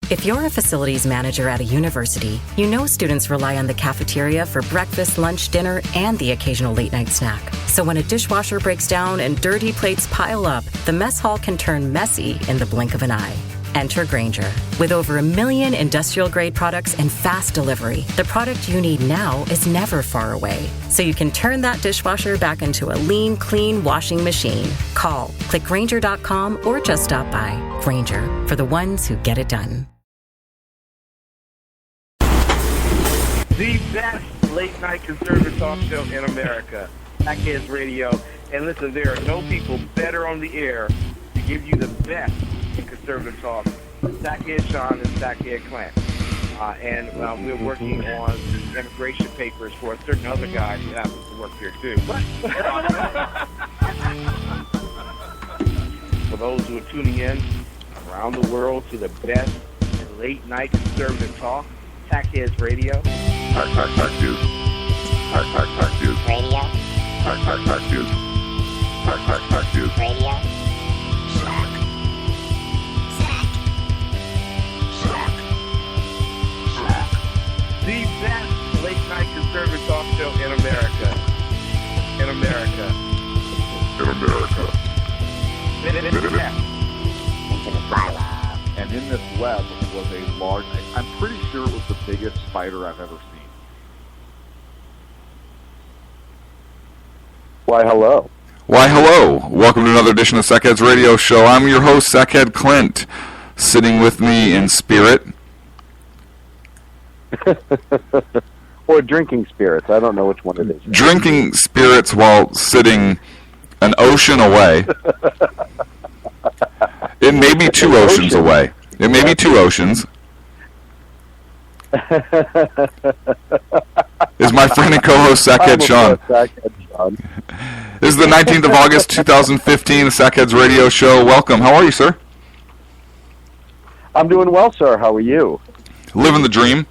If you're a facilities manager at a university, you know students rely on the cafeteria for breakfast, lunch, dinner, and the occasional late-night snack. So when a dishwasher breaks down and dirty plates pile up, the mess hall can turn messy in the blink of an eye. Enter Grainger. With over 1 million industrial-grade products and fast delivery, the product you need now is never far away. So you can turn that dishwasher back into a lean, clean washing machine. Call, click Grainger.com, or just stop by. Grainger, for the ones who get it done. The best late-night conservative talk show in America, Sackheads Radio. And listen, there are no people better on the air to give you the best in conservative talk than Sackhead Sean and Sackhead Clint. And we're working on immigration papers for a certain other guy who happens to work here, too. For those who are tuning in around the world to the best late-night conservative talk, Sackheads Radio. Sack News. Sack News. Radio. Sack News. Sack News. Radio. Sack. The best late-night conservative talk show in America. In America. Into the bylaw. And in this web was a large, I'm pretty sure it was the biggest spider I've ever seen. Why, hello. Why, hello. Welcome to another edition of Sackheads Radio Show. I'm your host, Sackhead Clint. Sitting with me in spirit. Or drinking spirits. I don't know which one it is. Drinking spirits while sitting an ocean away. It may be 2 oceans away. It may be 2 oceans. Is my friend and co-host Sackhead Sean. This is the 19th of August, 2015, the Sackheads Radio Show. Welcome. How are you, sir? I'm doing well, sir. How are you? Living the dream.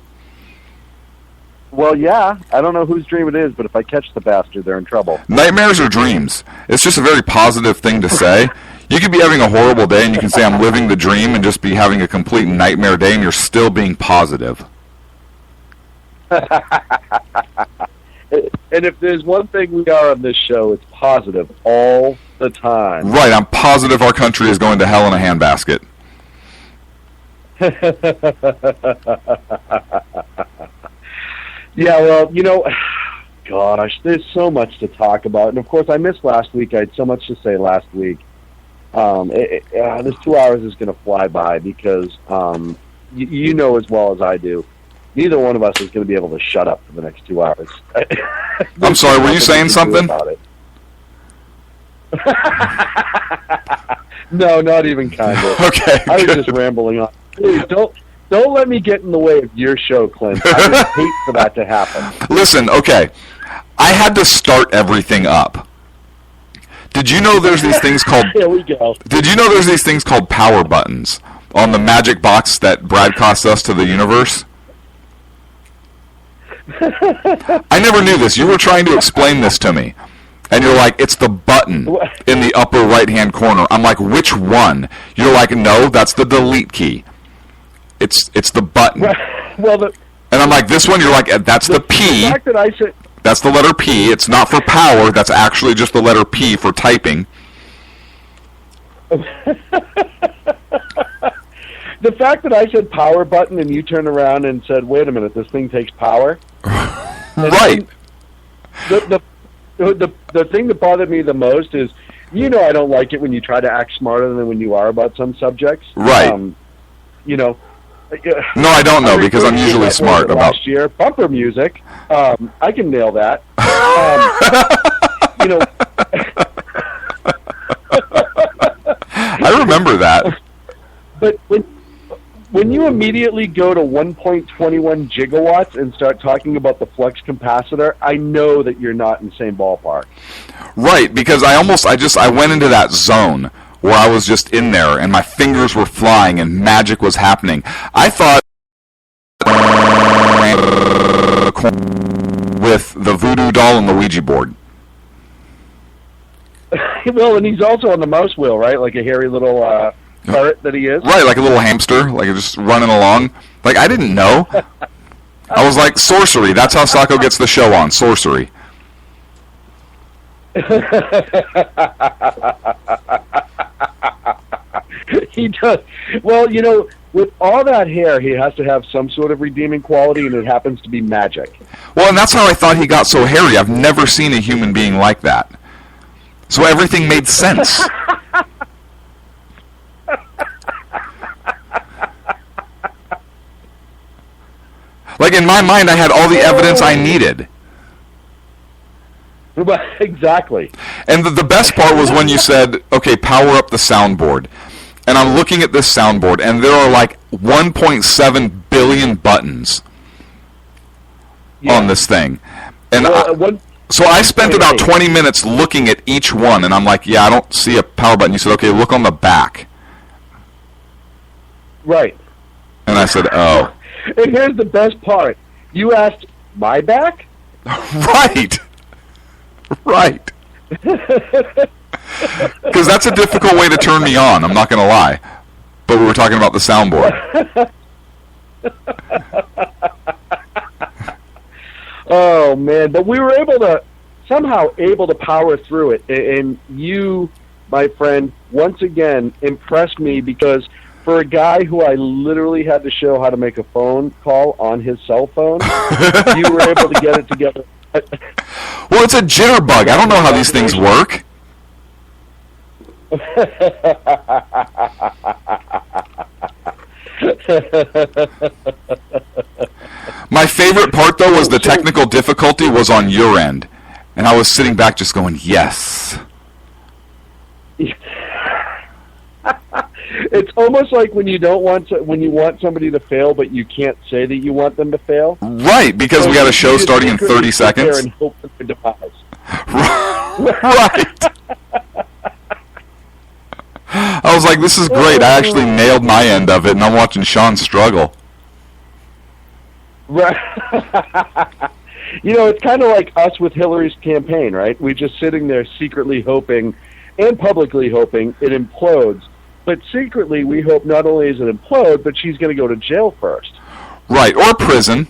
Well, yeah. I don't know whose dream it is, but if I catch the bastard, they're in trouble. Nightmares are dreams. It's just a very positive thing to say. You could be having a horrible day, and you can say, I'm living the dream, and just be having a complete nightmare day, and you're still being positive. And if there's one thing we are on this show, it's positive all the time. Right, I'm positive our country is going to hell in a handbasket. Yeah, well, you know, gosh, there's so much to talk about. And, of course, I missed last week. I had so much to say last week. This 2 hours is going to fly by because you know as well as I do, neither one of us is going to be able to shut up for the next 2 hours. I'm sorry, were you saying something? No, not even kind of. Okay, I was just rambling on. Please, don't let me get in the way of your show, Clint. I would hate for that to happen. Listen, okay, I had to start everything up. Did you know there's these things called... Here we go. Did you know there's these things called power buttons on the magic box that broadcasts us to the universe? I never knew this. You were trying to explain this to me. And you're like, it's the button in the upper right-hand corner. I'm like, which one? You're like, no, that's the delete key. It's the button. Well, and I'm like, this one? You're like, that's the P. The fact that I said... That's the letter P. It's not for power. That's actually just the letter P for typing. The fact that I said power button and you turned around and said, wait a minute, this thing takes power? Right. The thing that bothered me the most is, you know I don't like it when you try to act smarter than when you are about some subjects. Right. You know... No, I don't know, because I'm usually smart about... Last year, bumper music. I can nail that. You know... I remember that. But when you immediately go to 1.21 gigawatts and start talking about the flux capacitor, I know that you're not in the same ballpark. Right, because I went into that zone where I was just in there and my fingers were flying and magic was happening. I thought with the voodoo doll and the Ouija board. Well, and he's also on the mouse wheel, right? Like a hairy little ferret that he is. Right, like a little hamster, like just running along. Like, I didn't know. I was like, sorcery. That's how Sacco gets the show on, sorcery. He does. Well, with all that hair, he has to have some sort of redeeming quality, and it happens to be magic. Well, and that's how I thought he got so hairy. I've never seen a human being like that. So everything made sense. Like, in my mind, I had all the evidence I needed. Exactly. And the best part was when you said, okay, power up the soundboard. And I'm looking at this soundboard, and there are like 1.7 billion buttons on this thing. And so I spent about 20 minutes looking at each one, and I'm like, yeah, I don't see a power button. You said, okay, look on the back. Right. And I said, oh. And here's the best part. You asked my back? Right. Right. Because that's a difficult way to turn me on, I'm not going to lie. But we were talking about the soundboard. Oh, man. But we were somehow able to power through it. And you, my friend, once again impressed me because for a guy who I literally had to show how to make a phone call on his cell phone, you were able to get it together. Well, it's a jitterbug. I don't know how these things work. My favorite part, though, was the technical difficulty was on your end. And I was sitting back just going, yes. It's almost like when you want somebody to fail, but you can't say that you want them to fail. Right, because we got a show starting in 30 seconds. And hope for their demise. Right. I was like, this is great. I actually nailed my end of it, and I'm watching Sean struggle. Right. It's kind of like us with Hillary's campaign, right? We're just sitting there secretly hoping and publicly hoping it implodes. But secretly, we hope not only does it implode, but she's going to go to jail first. Right, or prison.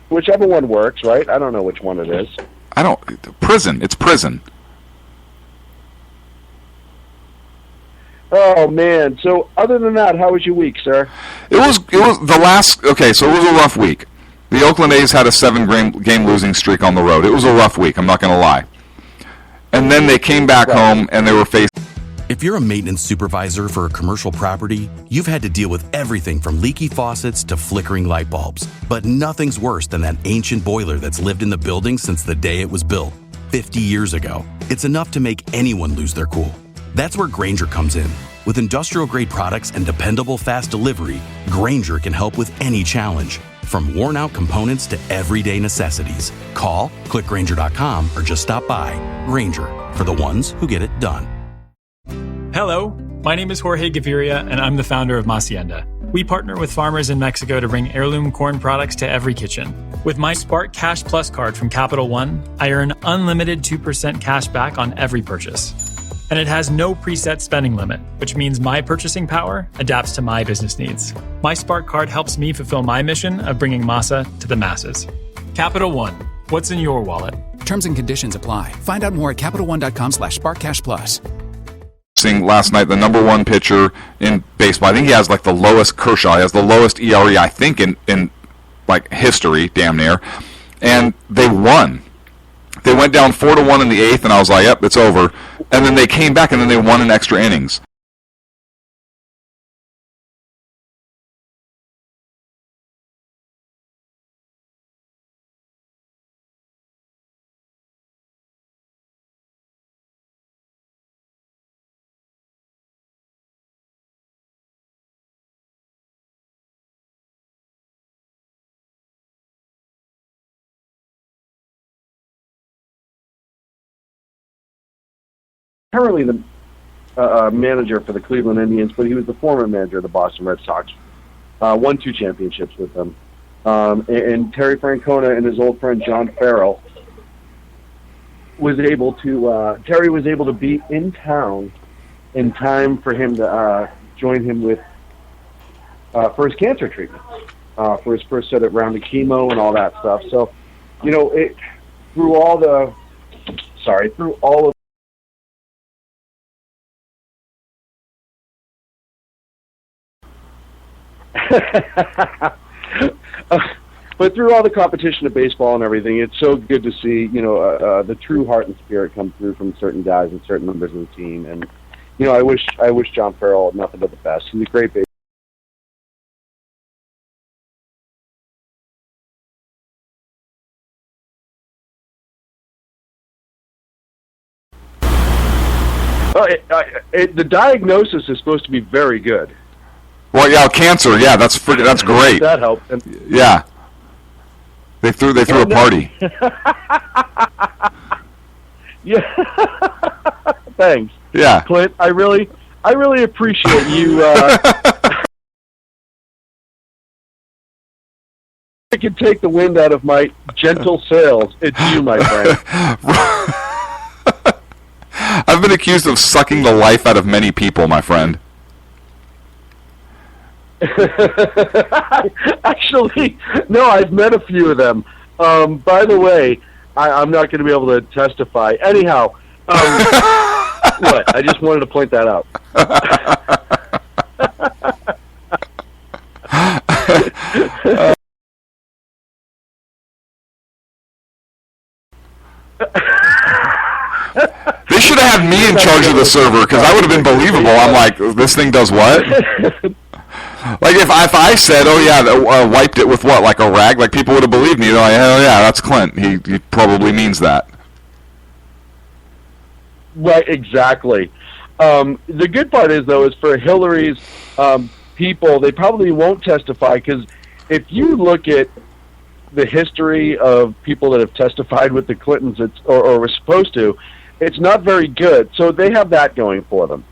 Whichever one works, right? I don't know which one it is. Prison. It's prison. Oh, man. So, other than that, how was your week, sir? It was the last... Okay, so it was a rough week. The Oakland A's had a 7-game losing streak on the road. It was a rough week, I'm not going to lie. And then they came back home, and they were faced... If you're a maintenance supervisor for a commercial property, you've had to deal with everything from leaky faucets to flickering light bulbs. But nothing's worse than that ancient boiler that's lived in the building since the day it was built, 50 years ago. It's enough to make anyone lose their cool. That's where Grainger comes in. With industrial-grade products and dependable fast delivery, Grainger can help with any challenge. From worn-out components to everyday necessities. Call, click Grainger.com, or just stop by. Grainger, for the ones who get it done. Hello, my name is Jorge Gaviria, and I'm the founder of Macienda. We partner with farmers in Mexico to bring heirloom corn products to every kitchen. With my Spark Cash Plus card from Capital One, I earn unlimited 2% cash back on every purchase. And it has no preset spending limit, which means my purchasing power adapts to my business needs. My Spark card helps me fulfill my mission of bringing masa to the masses. Capital One, what's in your wallet? Terms and conditions apply. Find out more at CapitalOne.com/SparkCashPlus. Last night, the number one pitcher in baseball. I think he has like the lowest Kershaw. He has the lowest ERA, I think, in like history, damn near. And they won. They went down 4-1 in the 8th, and I was like, yep, it's over. And then they came back, and then they won in extra innings. Currently the manager for the Cleveland Indians, but he was the former manager of the Boston Red Sox. Won 2 championships with them. And Terry Francona and his old friend John Farrell Terry was able to be in town in time for him to join him with for his cancer treatment, for his first round of chemo and all that stuff. So, through all of but through all the competition of baseball and everything, it's so good to see, the true heart and spirit come through from certain guys and certain members of the team. And, I wish John Farrell nothing but the best. He's a great baseball. The diagnosis is supposed to be very good. Well, yeah, cancer. Yeah, that's great. That helped. Yeah, they threw a party. Yeah. Thanks. Yeah, Clint. I really appreciate you. I can take the wind out of my gentle sails. It's you, my friend. I've been accused of sucking the life out of many people, my friend. Actually, no, I've met a few of them. By the way, I'm not going to be able to testify. Anyhow, what? I just wanted to point that out. They should have had me in charge of the server, because I would have been believable. I'm like, this thing does what? Like, if I said, oh yeah, wiped it with what, like a rag, like, people would have believed me. They're like, oh yeah, that's Clint. He probably means that. Right, exactly. The good part is, though, is for Hillary's people, they probably won't testify, because if you look at the history of people that have testified with the Clintons, or were supposed to, it's not very good. So they have that going for them.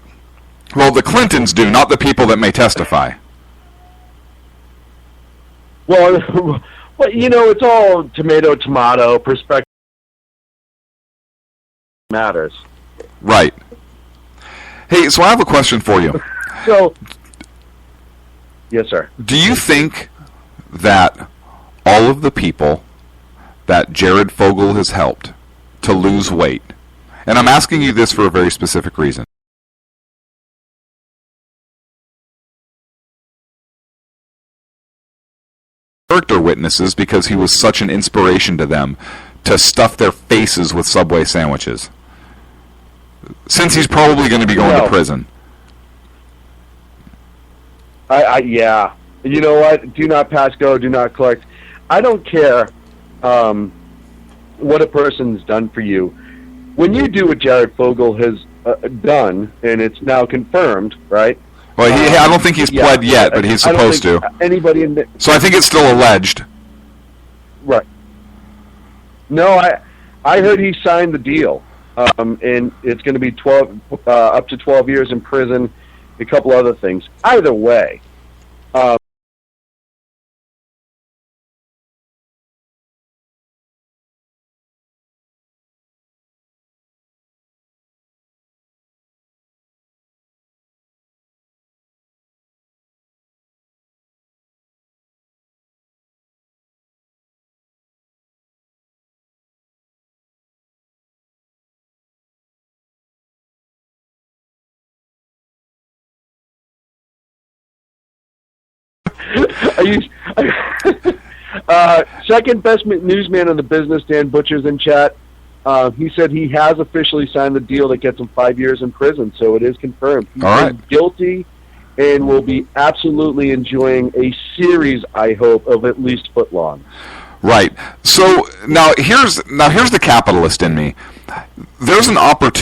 Well, the Clintons do, not the people that may testify. Well, it's all tomato, perspective matters. Right. Hey, so I have a question for you. So, yes, sir. Do you think that all of the people that Jared Fogle has helped to lose weight, and I'm asking you this for a very specific reason, character witnesses because he was such an inspiration to them to stuff their faces with Subway sandwiches, since he's probably going to be going to prison? Yeah. You know what? Do not pass go, do not collect. I don't care what a person's done for you. When you do what Jared Fogle has done, and it's now confirmed, right? Well, I don't think he's pled yet, but he's supposed to. Anybody in so I think it's still alleged. Right. No, I heard he signed the deal, and it's going to be up to 12 years in prison, a couple other things. Either way, second best newsman in the business, Dan Butcher's in chat. He said he has officially signed the deal that gets him 5 years in prison, so it is confirmed. He's guilty and will be absolutely enjoying a series, I hope, of at least footlongs. Right. So now here's the capitalist in me. There's an opportunity.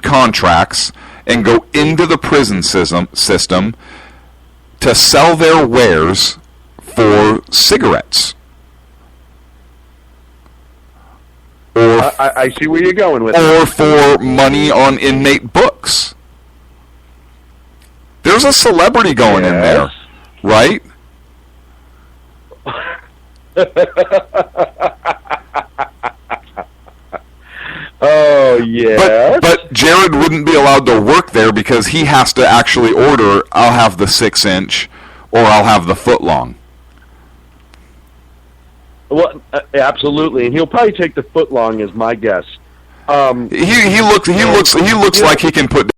Contracts and go into the prison system to sell their wares for cigarettes. Or I see where you're going with or for money on inmate books. There's a celebrity going in there, right? Oh, yeah. But Jared wouldn't be allowed to work there because he has to actually order, I'll have the 6-inch or I'll have the foot long. Well, absolutely, and he'll probably take the foot long, is my guess. He looks like he can put.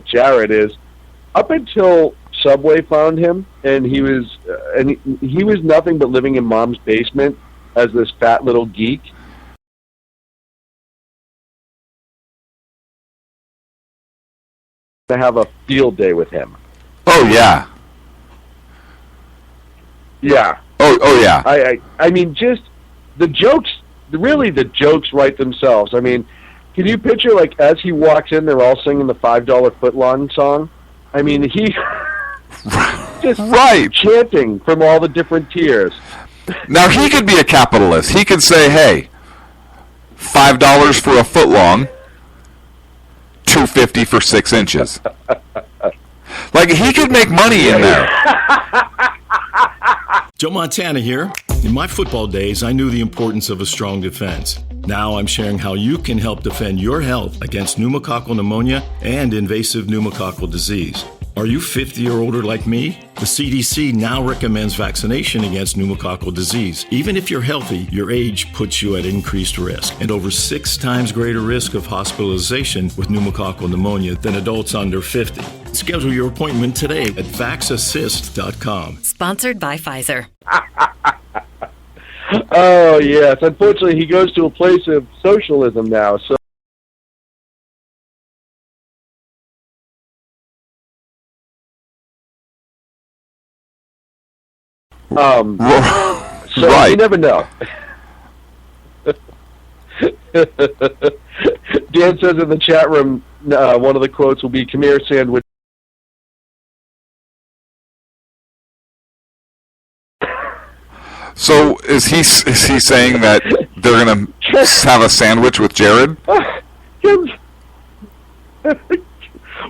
Jared is up until Subway found him, and he was nothing but living in Mom's basement as this fat little geek. To have a field day with him. Oh yeah. Yeah. Oh yeah. I mean, just the jokes. Really, the jokes write themselves. I mean, can you picture, like, as he walks in, they're all singing the $5 footlong song? I mean, he just chanting from all the different tiers. Now, he could be a capitalist. He could say, hey, $5 for a footlong, $2.50 for 6 inches. Like, he could make money in there. Joe Montana here. In my football days, I knew the importance of a strong defense. Now I'm sharing how you can help defend your health against pneumococcal pneumonia and invasive pneumococcal disease. Are you 50 or older like me? The CDC now recommends vaccination against pneumococcal disease. Even if you're healthy, your age puts you at increased risk and over 6 times greater risk of hospitalization with pneumococcal pneumonia than adults under 50. Schedule your appointment today at vaxassist.com. Sponsored by Pfizer. Oh, yes. Unfortunately, he goes to a place of socialism now, so... So right. you never know. Dan says in the chat room, one of the quotes will be, "Come here, sandwich." So is he saying that they're going to have a sandwich with Jared?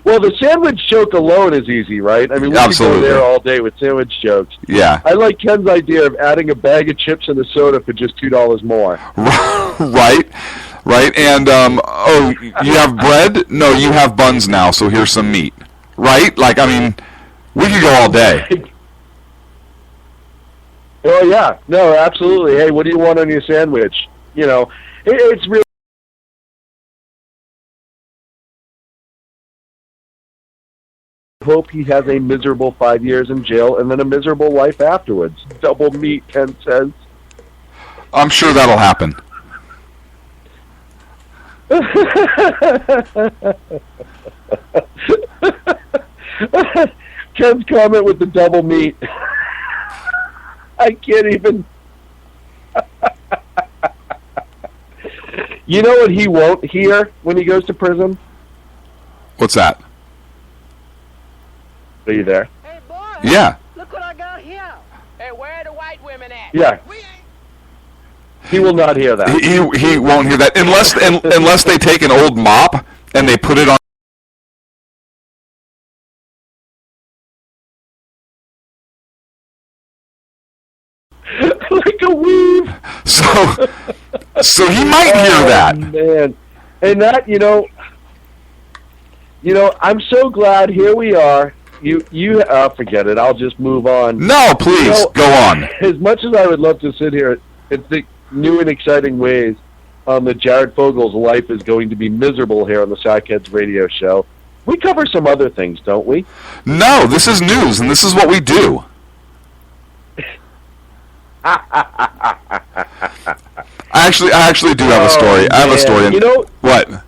Well, the sandwich joke alone is easy, right? I mean, we could go there all day with sandwich jokes. Yeah. I like Ken's idea of adding a bag of chips and a soda for just $2 more. Right. And, you have bread? No, you have buns now, so here's some meat. Right? Like, I mean, we could go all day. Oh, yeah. No, absolutely. Hey, what do you want on your sandwich? You know, it's really... hope he has a miserable 5 years in jail and then a miserable life afterwards. Double meat, Ken says. I'm sure that'll happen. Ken's comment with the double meat. I can't even... You know what he won't hear when he goes to prison? What's that? Are you there? Hey, boy. Yeah. Look what I got here. Hey, where are the white women at? Yeah. He will not hear that. He won't hear that unless they take an old mop and they put it on. Like a weave. So he might hear that. Man. And that, you know, I'm so glad here we are. You forget it. I'll just move on. No, please, go on. As much as I would love to sit here and think new and exciting ways that Jared Fogel's life is going to be miserable here on the Sackheads radio show, we cover some other things, don't we? No, this is news, and this is what we do. I actually do have a story. I have a story. You know what?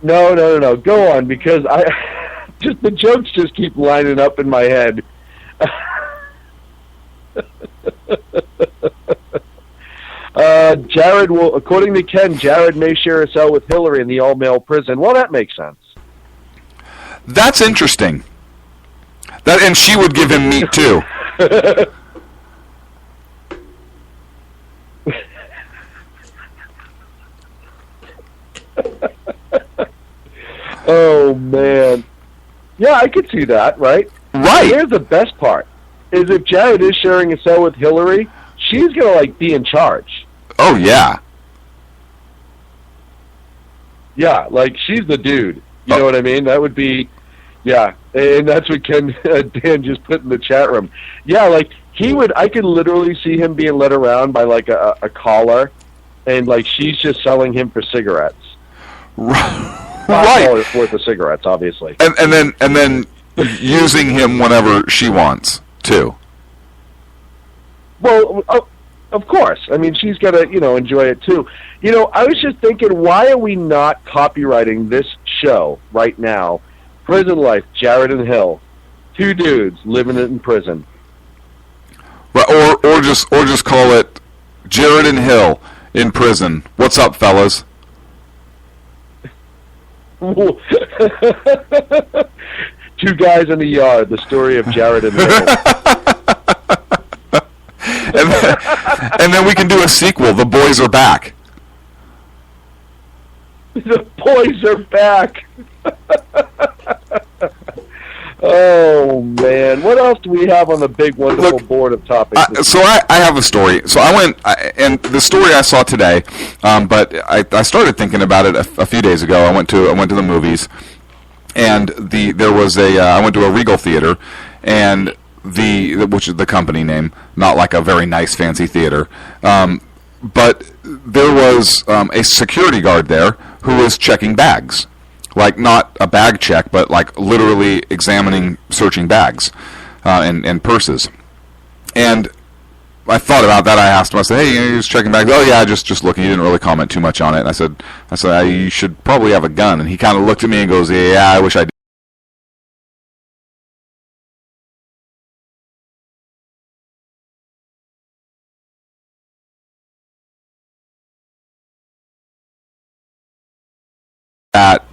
No. Go on, because the jokes just keep lining up in my head. Jared will, according to Ken, Jared may share a cell with Hillary in the all-male prison. Well, that makes sense. That's interesting. And she would give him meat too. Oh, man. Yeah, I could see that, right? Right. Here's the best part, is if Jared is sharing a cell with Hillary, she's going to, like, be in charge. Oh, yeah. Yeah, like, she's the dude. You know what I mean? That would be, yeah. And that's what Dan just put in the chat room. Yeah, like, I could literally see him being led around by, like, a collar, and, like, she's just selling him for cigarettes. Right. $5 worth of cigarettes, obviously. And then using him whenever she wants, too. Well, of course. I mean, she's got to, enjoy it, too. I was just thinking, why are we not copywriting this show right now? Prison Life, Jared and Hill. Two dudes living in prison. Right, or just call it Jared and Hill in prison. What's up, fellas? Two guys in the yard, the story of Jared and Hill. and then we can do a sequel, The Boys Are Back. The boys are back. Oh, man. What else do we have on the big, wonderful board of topics? I have a story. So and the story I saw today, but I started thinking about it a few days ago. I went to the movies, and I went to a Regal Theater, and which is the company name, not like a very nice fancy theater, but there was a security guard there who was checking bags. Like, not a bag check, but like literally searching bags and purses. And I thought about that. I asked him, I said, hey, you're just checking bags? Oh, yeah, just looking. You didn't really comment too much on it. And I said, you should probably have a gun. And he kind of looked at me and goes, yeah, I wish I did.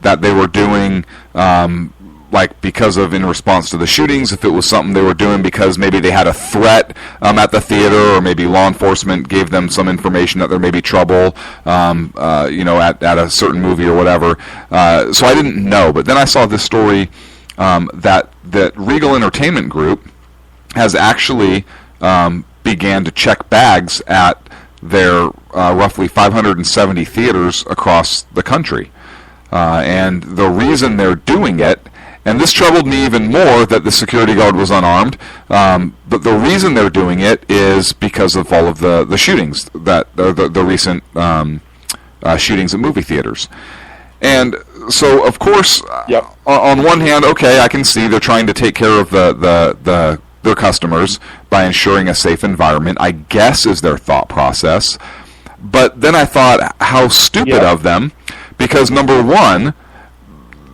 That they were doing, because of in response to the shootings, if it was something they were doing because maybe they had a threat at the theater, or maybe law enforcement gave them some information that there may be trouble, at a certain movie or whatever. So I didn't know, but then I saw this story that Regal Entertainment Group has actually began to check bags at their roughly 570 theaters across the country. And the reason they're doing it, and this troubled me even more that the security guard was unarmed, but the reason they're doing it is because of all of the shootings, the recent shootings at movie theaters. And so, of course, on one hand, okay, I can see they're trying to take care of their customers by ensuring a safe environment, I guess is their thought process. But then I thought, how stupid of them. Because, number one,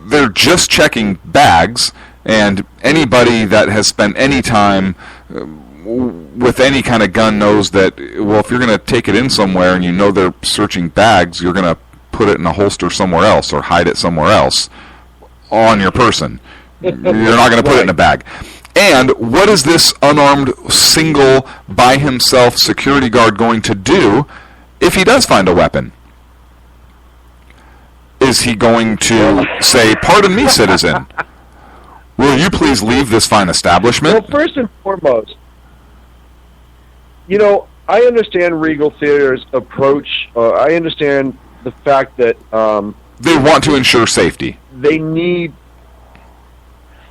they're just checking bags, and anybody that has spent any time with any kind of gun knows that, well, if you're going to take it in somewhere and you know they're searching bags, you're going to put it in a holster somewhere else or hide it somewhere else on your person. You're not going to put it in a bag. And what is this unarmed, single, by himself security guard going to do if he does find a weapon? Is he going to say, pardon me, citizen, will you please leave this fine establishment? Well, first and foremost, I understand Regal Theater's approach. I understand the fact that they want to ensure safety. They need...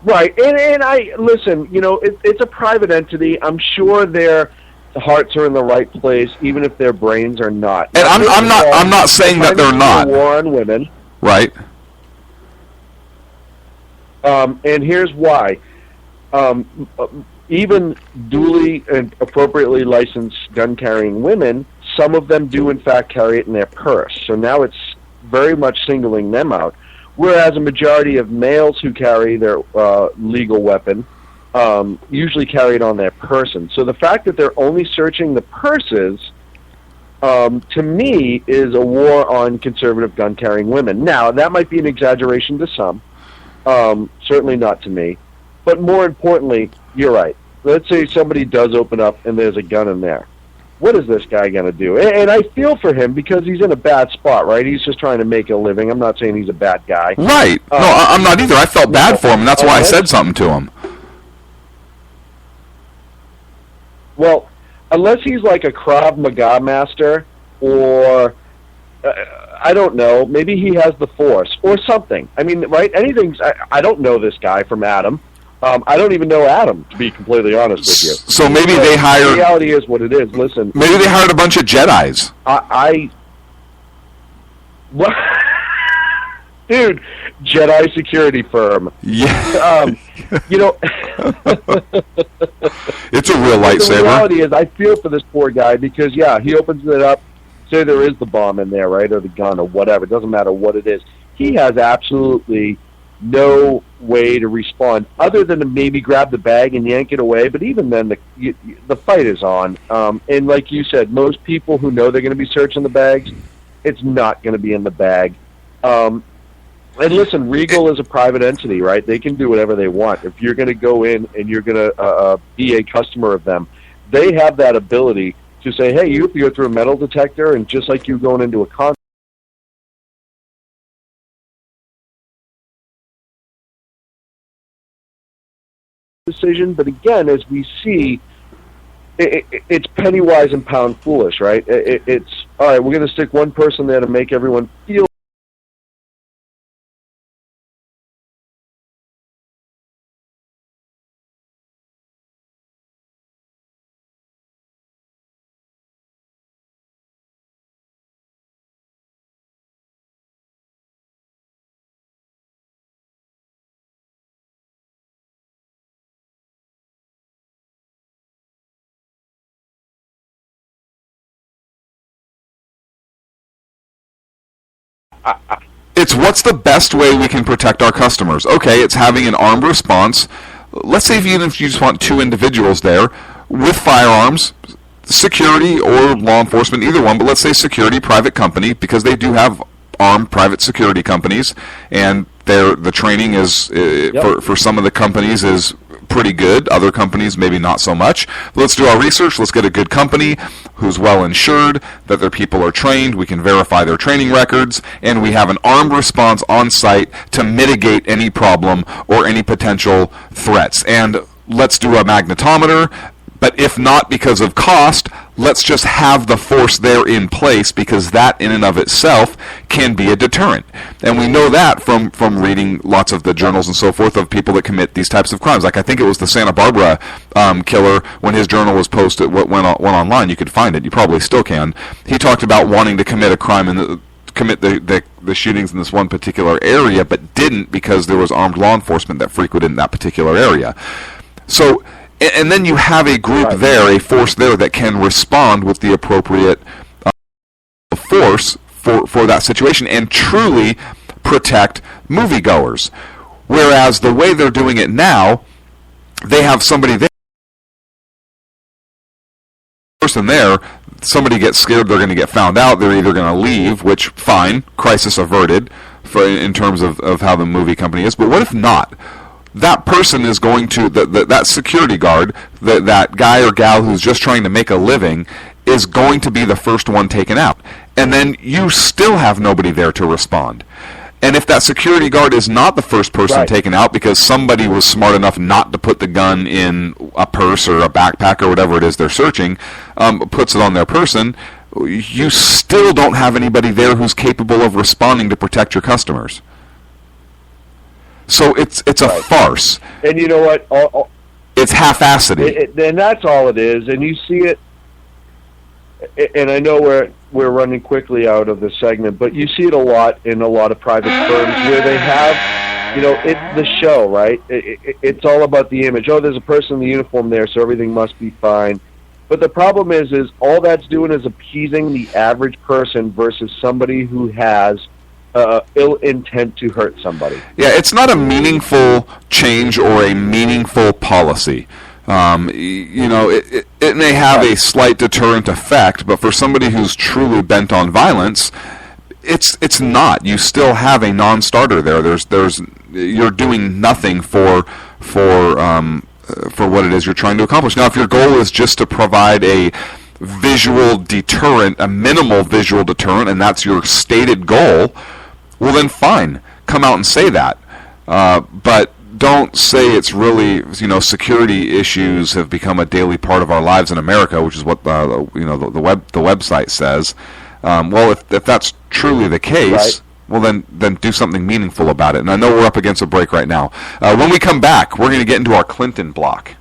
Right, and I... Listen, it's a private entity. I'm sure their hearts are in the right place, even if their brains are not. And I'm not saying that they're not. War on women. Right. And here's why. Even duly and appropriately licensed gun-carrying women, some of them do in fact carry it in their purse. So now it's very much singling them out. Whereas a majority of males who carry their legal weapon usually carry it on their person. So the fact that they're only searching the purses, to me, is a war on conservative gun-carrying women. Now, that might be an exaggeration to some, certainly not to me. But more importantly, you're right. Let's say somebody does open up and there's a gun in there. what is this guy going to do? And I feel for him because he's in a bad spot, right? He's just trying to make a living. I'm not saying he's a bad guy. Right. No, I'm not either. I felt bad for him, and that's why I said something to him. Well, unless he's like a Krav Maga master or, I don't know, maybe he has the Force or something. I mean, right? I don't know this guy from Adam. I don't even know Adam, to be completely honest with you. So maybe they hired... The reality is what it is. Listen. Maybe they hired a bunch of Jedis. What? Dude, Jedi security firm. Yeah. It's a real lightsaber. The reality is I feel for this poor guy because, yeah, he opens it up. Say there is the bomb in there, right, or the gun or whatever. It doesn't matter what it is. He has absolutely no way to respond other than to maybe grab the bag and yank it away. But even then, the fight is on. And like you said, most people who know they're going to be searching the bags, it's not going to be in the bag. And listen, Regal is a private entity, right? They can do whatever they want. If you're going to go in and you're going to be a customer of them, they have that ability to say, hey, you go through a metal detector, and just like you going into a concert, decision. But again, as we see, it's penny wise and pound foolish, right? It's all right. We're going to stick one person there to make everyone feel. It's what's the best way we can protect our customers. Okay, it's having an armed response. Let's say even if you just want two individuals there with firearms, security or law enforcement, either one, but let's say security, private company, because they do have armed private security companies, and the training is for some of the companies is pretty good. Other companies maybe not so much. Let's do our research. Let's get a good company who's well insured, that their people are trained. We can verify their training records, and we have an armed response on site to mitigate any problem or any potential threats. And let's do a magnetometer. But if not because of cost, let's just have the force there in place, because that in and of itself can be a deterrent. And we know that from reading lots of the journals and so forth of people that commit these types of crimes. Like I think it was the Santa Barbara killer, when his journal was posted, went online, you could find it, you probably still can. He talked about wanting to commit a crime and commit the shootings in this one particular area, but didn't because there was armed law enforcement that frequented that particular area. So... And then you have a group there, a force there that can respond with the appropriate force for that situation and truly protect moviegoers. Whereas the way they're doing it now, they have somebody there, person there, somebody gets scared they're going to get found out, they're either going to leave, which, fine, crisis averted in terms of how the movie company is, but what if not? That person is going to, that security guard, that guy or gal who's just trying to make a living, is going to be the first one taken out. And then you still have nobody there to respond. And if that security guard is not the first person taken out because somebody was smart enough not to put the gun in a purse or a backpack or whatever it is they're searching, puts it on their person, you still don't have anybody there who's capable of responding to protect your customers. So it's a farce. And you know what? It's half-assed. And that's all it is. And you see it, and I know we're running quickly out of the segment, but you see it a lot in a lot of private firms where they have, it's the show, right? It's all about the image. Oh, there's a person in the uniform there, so everything must be fine. But the problem is all that's doing is appeasing the average person versus somebody who has ill intent to hurt somebody. Yeah, it's not a meaningful change or a meaningful policy. It may have a slight deterrent effect, but for somebody who's truly bent on violence, it's not. You still have a non-starter there. You're doing nothing for what it is you're trying to accomplish. Now, if your goal is just to provide a visual deterrent, a minimal visual deterrent, and that's your stated goal, well then fine, come out and say that. But don't say it's really, security issues have become a daily part of our lives in America, which is what the website says. Well, if that's truly the case, right, well then do something meaningful about it. And I know we're up against a break right now. When we come back, we're going to get into our Clinton block,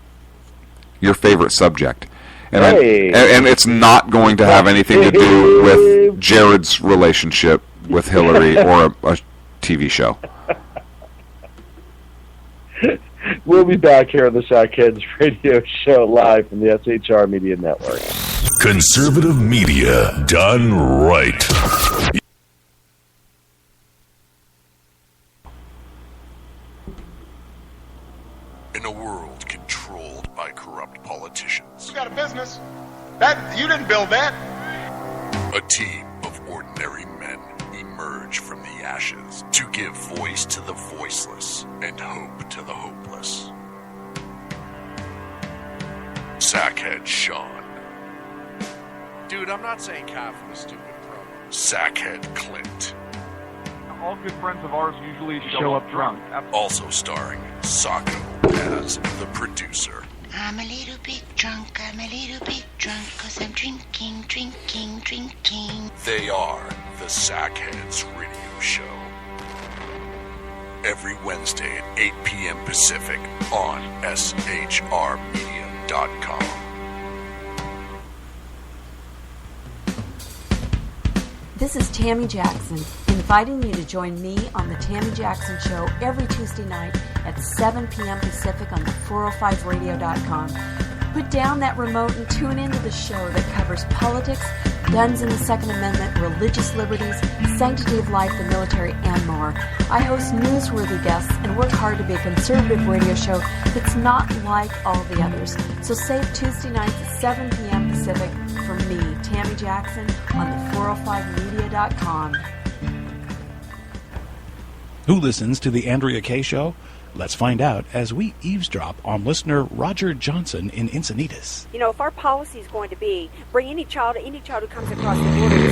your favorite subject. And, and it's not going to have anything to do with Jared's relationship with Hillary or a TV show. We'll be back here on the Sackheads Radio Show live from the SHR Media Network. Conservative media done right. In a world controlled by corrupt politicians. You got a business. You didn't build that. A team of ordinary men emerge from the ashes to give voice to the voiceless and hope to the hopeless. Sackhead Sean. Dude, I'm not saying cow for the stupid pro. Sackhead Clint. All good friends of ours usually show up drunk. Also starring Sacco as the producer. I'm a little bit drunk, 'cause I'm drinking. They are the Sackheads Radio Show. Every Wednesday at 8 p.m. Pacific on shrmedia.com. This is Tammy Jackson, inviting you to join me on The Tammy Jackson Show every Tuesday night at 7 p.m. Pacific on the 405radio.com. Put down that remote and tune into the show that covers politics, guns and the Second Amendment, religious liberties, sanctity of life, the military, and more. I host newsworthy guests and work hard to be a conservative radio show that's not like all the others. So save Tuesday nights at 7 p.m. Pacific for me, Tammy Jackson, on the 405media.com. Who listens to the Andrea Kaye Show? Let's find out as we eavesdrop on listener Roger Johnson in Encinitas. You know, if our policy is going to be bring any child who comes across the border, we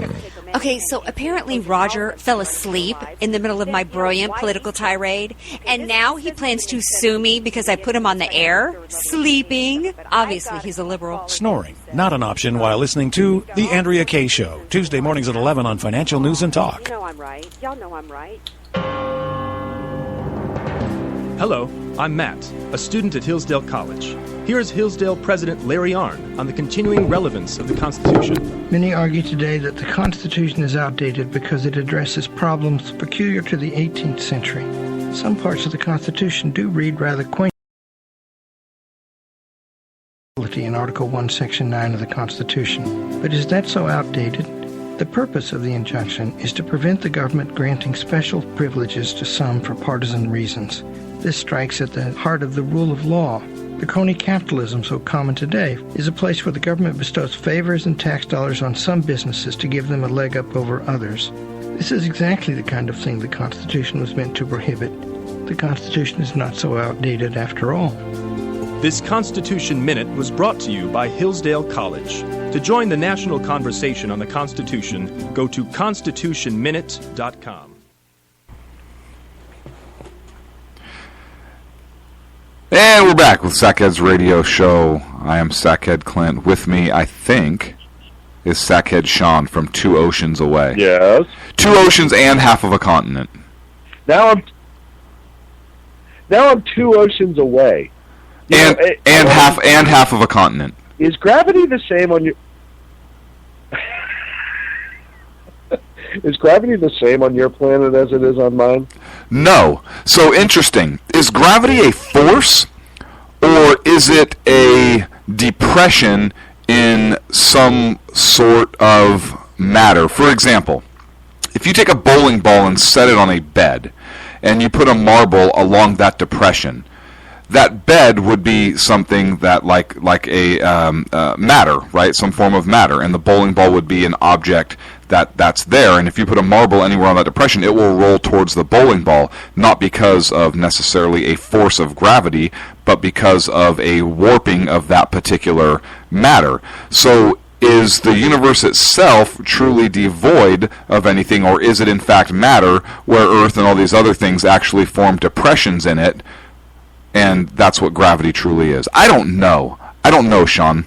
have to take them in. Okay, so apparently Roger fell asleep in the middle of my brilliant political tirade, and now he plans to sue me because I put him on the air, sleeping. Obviously, he's a liberal. Snoring, not an option while listening to The Andrea Kaye Show, Tuesday mornings at 11 on Financial News and Talk. You know I'm right. Y'all know I'm right. Hello, I'm Matt, a student at Hillsdale College. Here is Hillsdale President Larry Arnn on the continuing relevance of the Constitution. Many argue today that the Constitution is outdated because it addresses problems peculiar to the 18th century. Some parts of the Constitution do read rather quaintly. In Article 1, Section 9 of the Constitution. But is that so outdated? The purpose of the injunction is to prevent the government granting special privileges to some for partisan reasons. This strikes at the heart of the rule of law. The crony capitalism so common today is a place where the government bestows favors and tax dollars on some businesses to give them a leg up over others. This is exactly the kind of thing the Constitution was meant to prohibit. The Constitution is not so outdated after all. This Constitution Minute was brought to you by Hillsdale College. To join the national conversation on the Constitution, go to constitutionminute.com. And we're back with Sackhead's Radio Show. I am Sackhead Clint. With me, I think, is Sackhead Sean from 2 oceans away. Yes. 2 oceans and half of a continent. Now I'm 2 oceans away. And half of a continent. Is gravity the same on your? Is gravity the same on your planet as it is on mine? No. So interesting. Is gravity a force, or is it a depression in some sort of matter? For example, if you take a bowling ball and set it on a bed, and you put a marble along that depression, that bed would be something that like a matter, right? Some form of matter, and the bowling ball would be an object that's there, and if you put a marble anywhere on that depression, it will roll towards the bowling ball, not because of necessarily a force of gravity, but because of a warping of that particular matter. So is the universe itself truly devoid of anything, or is it in fact matter, where Earth and all these other things actually form depressions in it, and that's what gravity truly is? I don't know, Sean.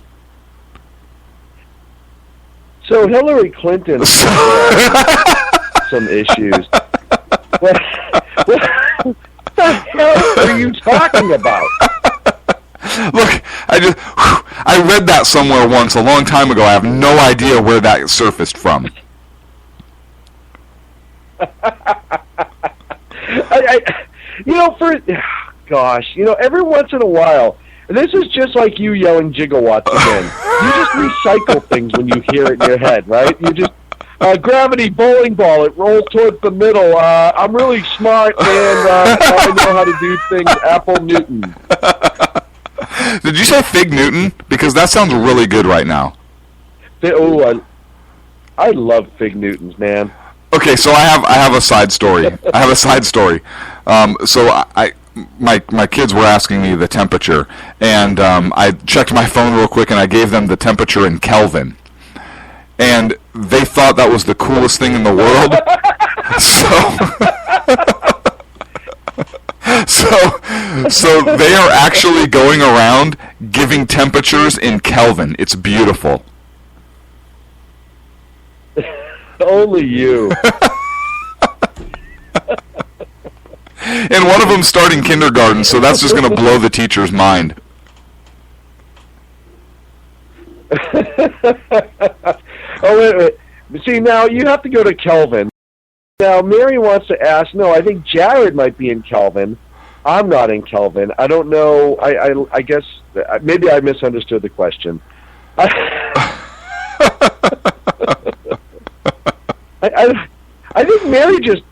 So Hillary Clinton has some issues. What the hell are you talking about? Look, I read that somewhere once a long time ago. I have no idea where that surfaced from. Every once in a while, and this is just like you yelling gigawatts again. You just recycle things when you hear it in your head, right? You just, gravity bowling ball, it rolls towards the middle. I'm really smart, and I know how to do things. Apple Newton. Did you say Fig Newton? Because that sounds really good right now. I love Fig Newtons, man. Okay, so I have a side story. My kids were asking me the temperature, and I checked my phone real quick, and I gave them the temperature in Kelvin. And they thought that was the coolest thing in the world. So they are actually going around giving temperatures in Kelvin. It's beautiful. Only you. And one of them starting kindergarten, so that's just going to blow the teacher's mind. Wait. See, now you have to go to Kelvin. Now, Mary wants to ask, no, I think Jared might be in Kelvin. I'm not in Kelvin. I don't know. I guess maybe I misunderstood the question. I think Mary just,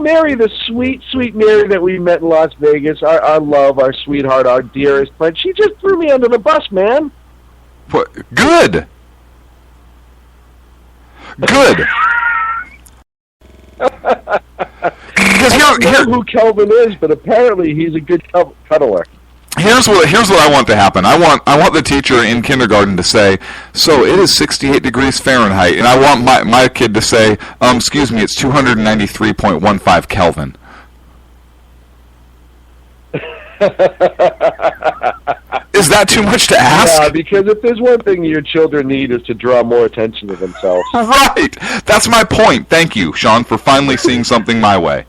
Mary, the sweet, sweet Mary that we met in Las Vegas, our love, our sweetheart, our dearest, but she just threw me under the bus, man. What? Good. Because I don't know who Kelvin is, but apparently he's a good cuddler. Here's what I want to happen. I want the teacher in kindergarten to say, so it is 68 degrees Fahrenheit, and I want my kid to say, excuse me, it's 293.15 Kelvin. Is that too much to ask? Yeah, because if there's one thing your children need is to draw more attention to themselves. Right! That's my point. Thank you, Sean, for finally seeing something my way.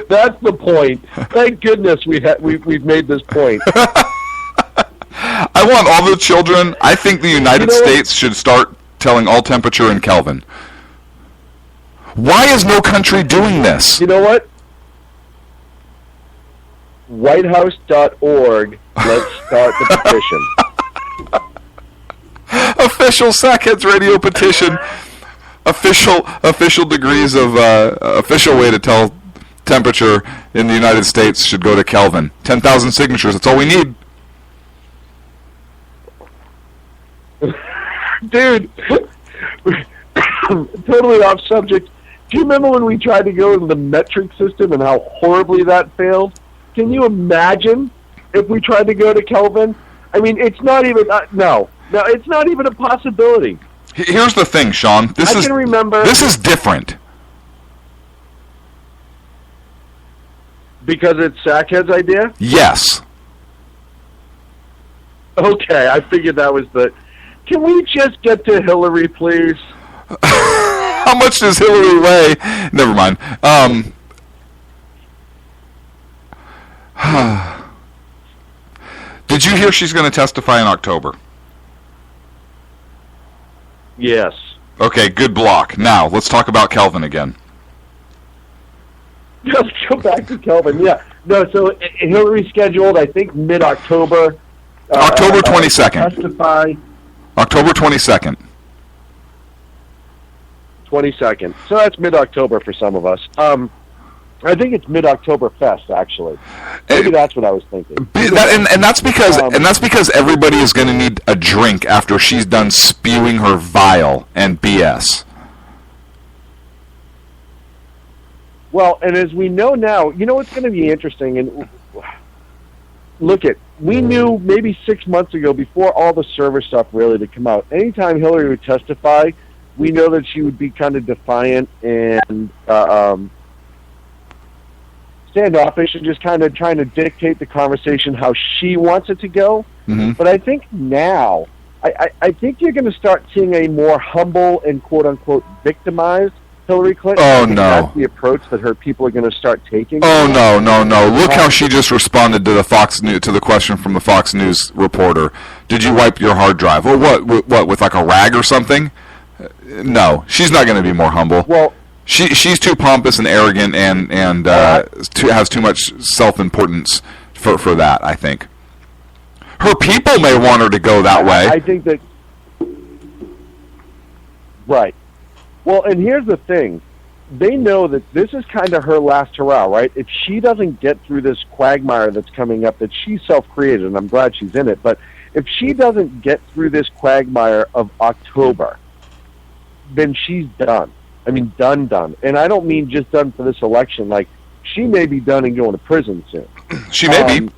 That's the point. Thank goodness we've made this point. I want all the children. I think the United States should start telling all temperature in Kelvin. Why is no country doing this? You know what? WhiteHouse.org. Let's start the petition. Official Sackheads Radio petition. Official degrees of official way to tell temperature in the United States should go to Kelvin. 10,000 signatures. That's all we need. Dude, totally off subject. Do you remember when we tried to go into the metric system and how horribly that failed? Can you imagine if we tried to go to Kelvin? I mean, it's not even no, it's not even a possibility. Here's the thing, Sean. This is different. Because it's Sackhead's idea? Yes. Okay, I figured that was the... Can we just get to Hillary, please? How much does Hillary weigh? Never mind. Did you hear she's going to testify in October? Yes. Okay, good block. Now, let's talk about Kelvin again. Let's go back to Kelvin. Yeah. No, so Hillary scheduled, I think, mid-October. October 22nd. Testify. October 22nd. 22nd. So that's mid-October for some of us. I think it's mid-Oktoberfest, actually. Maybe that's what I was thinking. And that's because everybody is going to need a drink after she's done spewing her vile and BS. Well, and as we know now, you know what's going to be interesting, and we knew maybe 6 months ago, before all the server stuff really to come out, anytime Hillary would testify, we know that she would be kind of defiant and standoffish and just kind of trying to dictate the conversation how she wants it to go. Mm-hmm. But I think now, I think you're going to start seeing a more humble and quote-unquote victimized Hillary Clinton. Oh, I think no. That's the approach that her people are going to start taking. Oh, no. Look how she just responded to the question from the Fox News reporter. Did you wipe your hard drive? Well, what with like a rag or something? No, she's not going to be more humble. Well, she's too pompous and arrogant and has too much self-importance for that, I think. Her people may want her to go that way. I think that... Right. Well, and here's the thing. They know that this is kind of her last hurrah, right? If she doesn't get through this quagmire that's coming up that she self-created, and I'm glad she's in it, but if she doesn't get through this quagmire of October, then she's done. I mean, done. And I don't mean just done for this election. Like, she may be done and going to prison soon. She may be.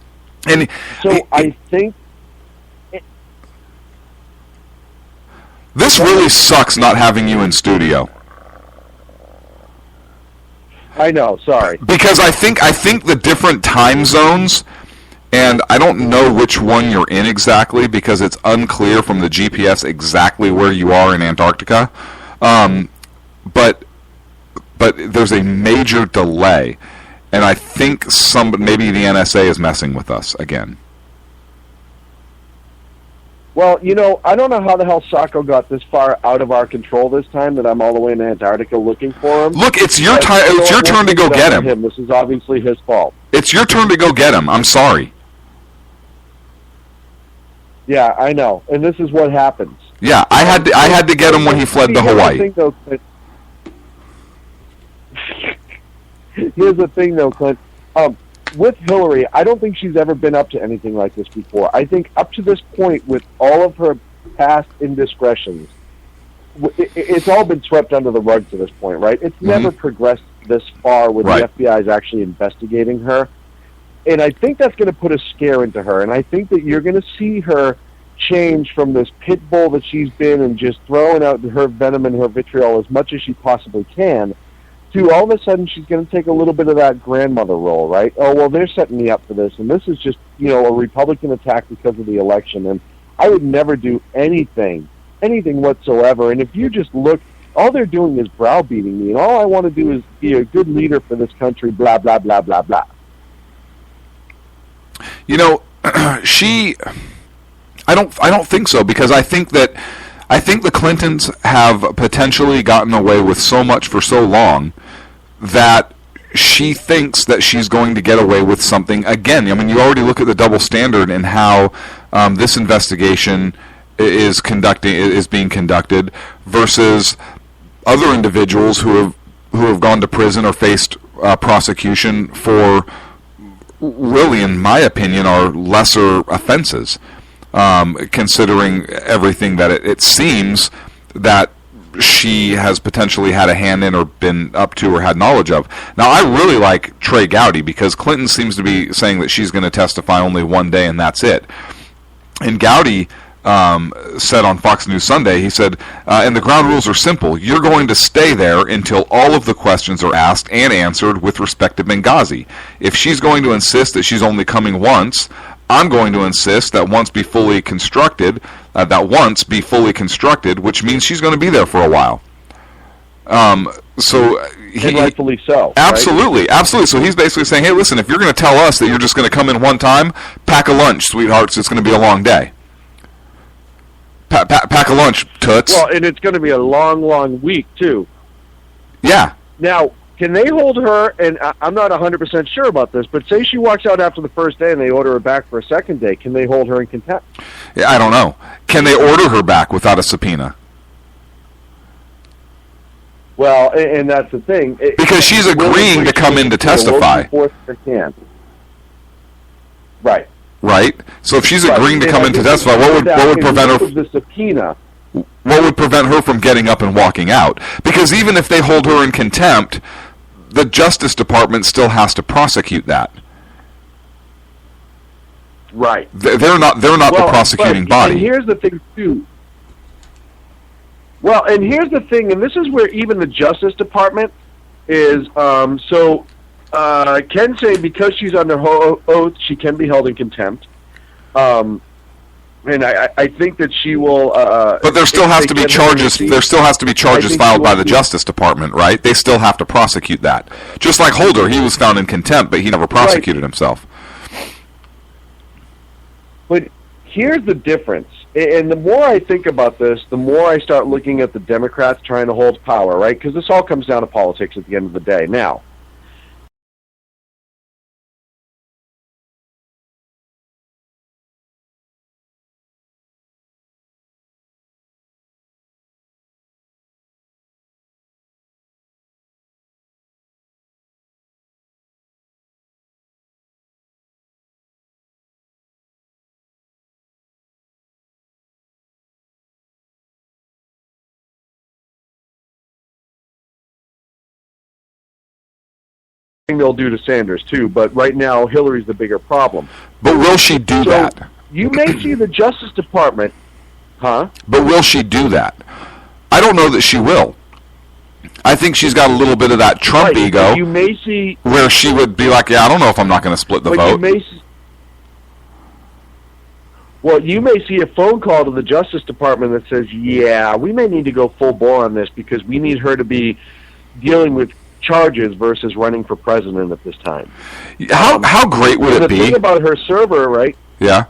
And I think... This really sucks not having you in studio. I know, sorry. Because I think the different time zones, and I don't know which one you're in exactly because it's unclear from the GPS exactly where you are in Antarctica. But there's a major delay, and I think maybe the NSA is messing with us again. Well, you know, I don't know how the hell Sacco got this far out of our control this time that I'm all the way in Antarctica looking for him. Look, it's your time. It's your turn to go get him. This is obviously his fault. It's your turn to go get him. I'm sorry. Yeah, I know, and this is what happens. Yeah, I had to get him when he fled to Hawaii. Here's the thing, though, Clint. With Hillary, I don't think she's ever been up to anything like this before. I think up to this point, with all of her past indiscretions, it's all been swept under the rug to this point, right? It's never progressed this far where the FBI is actually investigating her. And I think that's going to put a scare into her. And I think that you're going to see her change from this pit bull that she's been and just throwing out her venom and her vitriol as much as she possibly can, to all of a sudden she's going to take a little bit of that grandmother role, right? Oh, well, they're setting me up for this, and this is just, you know, a Republican attack because of the election, and I would never do anything whatsoever. And if you just look, all they're doing is browbeating me, and all I want to do is be a good leader for this country, blah, blah, blah, blah, blah. You know, I don't think so, because I think the Clintons have potentially gotten away with so much for so long that she thinks that she's going to get away with something again. I mean, you already look at the double standard and how this investigation is being conducted versus other individuals who have gone to prison or faced prosecution for, really, in my opinion, are lesser offenses. Considering everything that it seems that she has potentially had a hand in or been up to or had knowledge of. Now, I really like Trey Gowdy because Clinton seems to be saying that she's going to testify only one day and that's it. And Gowdy said on Fox News Sunday, he said, and the ground rules are simple. You're going to stay there until all of the questions are asked and answered with respect to Benghazi. If she's going to insist that she's only coming once, I'm going to insist that once be fully constructed, which means she's going to be there for a while. And rightfully so. Absolutely, right? Absolutely. So he's basically saying, hey, listen, if you're going to tell us that you're just going to come in one time, pack a lunch, sweethearts. It's going to be a long day. Pack a lunch, toots. Well, and it's going to be a long, long week, too. Yeah. Now, can they hold her, and I'm not 100% sure about this, but say she walks out after the first day and they order her back for a second day, can they hold her in contempt? Yeah, I don't know. Can they order her back without a subpoena? Well, and that's the thing. Because she's agreeing to come in to testify. Right. Right. So if she's agreeing to come in to testify, what would prevent her? The subpoena. What would prevent her from getting up and walking out? Because even if they hold her in contempt, the Justice Department still has to prosecute that. Right. They're not the prosecuting body. And here's the thing too. Well, and here's the thing, and this is where even the Justice Department is. Ken say because she's under oath, she can be held in contempt. And I think that she will. But there still has to be charges. There still has to be charges filed by the Justice Department, right? They still have to prosecute that. Just like Holder, he was found in contempt, but he never prosecuted himself. But here's the difference. And the more I think about this, the more I start looking at the Democrats trying to hold power, right? Because this all comes down to politics at the end of the day. Now, they'll do to Sanders too, but right now Hillary's the bigger problem. But will she do that? You may see the Justice Department, huh? But will she do that? I don't know that she will. I think she's got a little bit of that Trump ego. You may see where she would be like, "Yeah, I don't know if I'm not going to split the vote." You may see a phone call to the Justice Department that says, "Yeah, we may need to go full bore on this because we need her to be dealing with charges versus running for president at this time." How great would it be? The thing about her server, right? Yeah.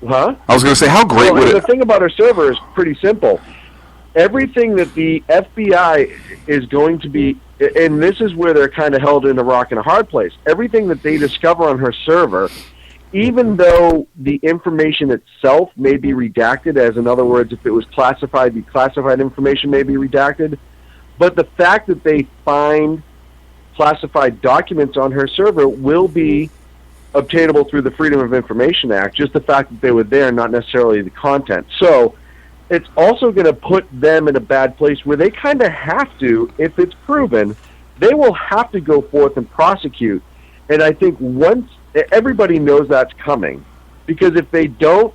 Huh? I was going to say, how great would it? The thing about her server is pretty simple. Everything that the FBI is going to be, and this is where they're kind of held in a rock and a hard place. Everything that they discover on her server, even though the information itself may be redacted, as in other words, if it was classified, the classified information may be redacted. But the fact that they find classified documents on her server will be obtainable through the Freedom of Information Act, just the fact that they were there, not necessarily the content. So it's also going to put them in a bad place where they kind of have to, if it's proven, they will have to go forth and prosecute. And I think once everybody knows that's coming, because if they don't,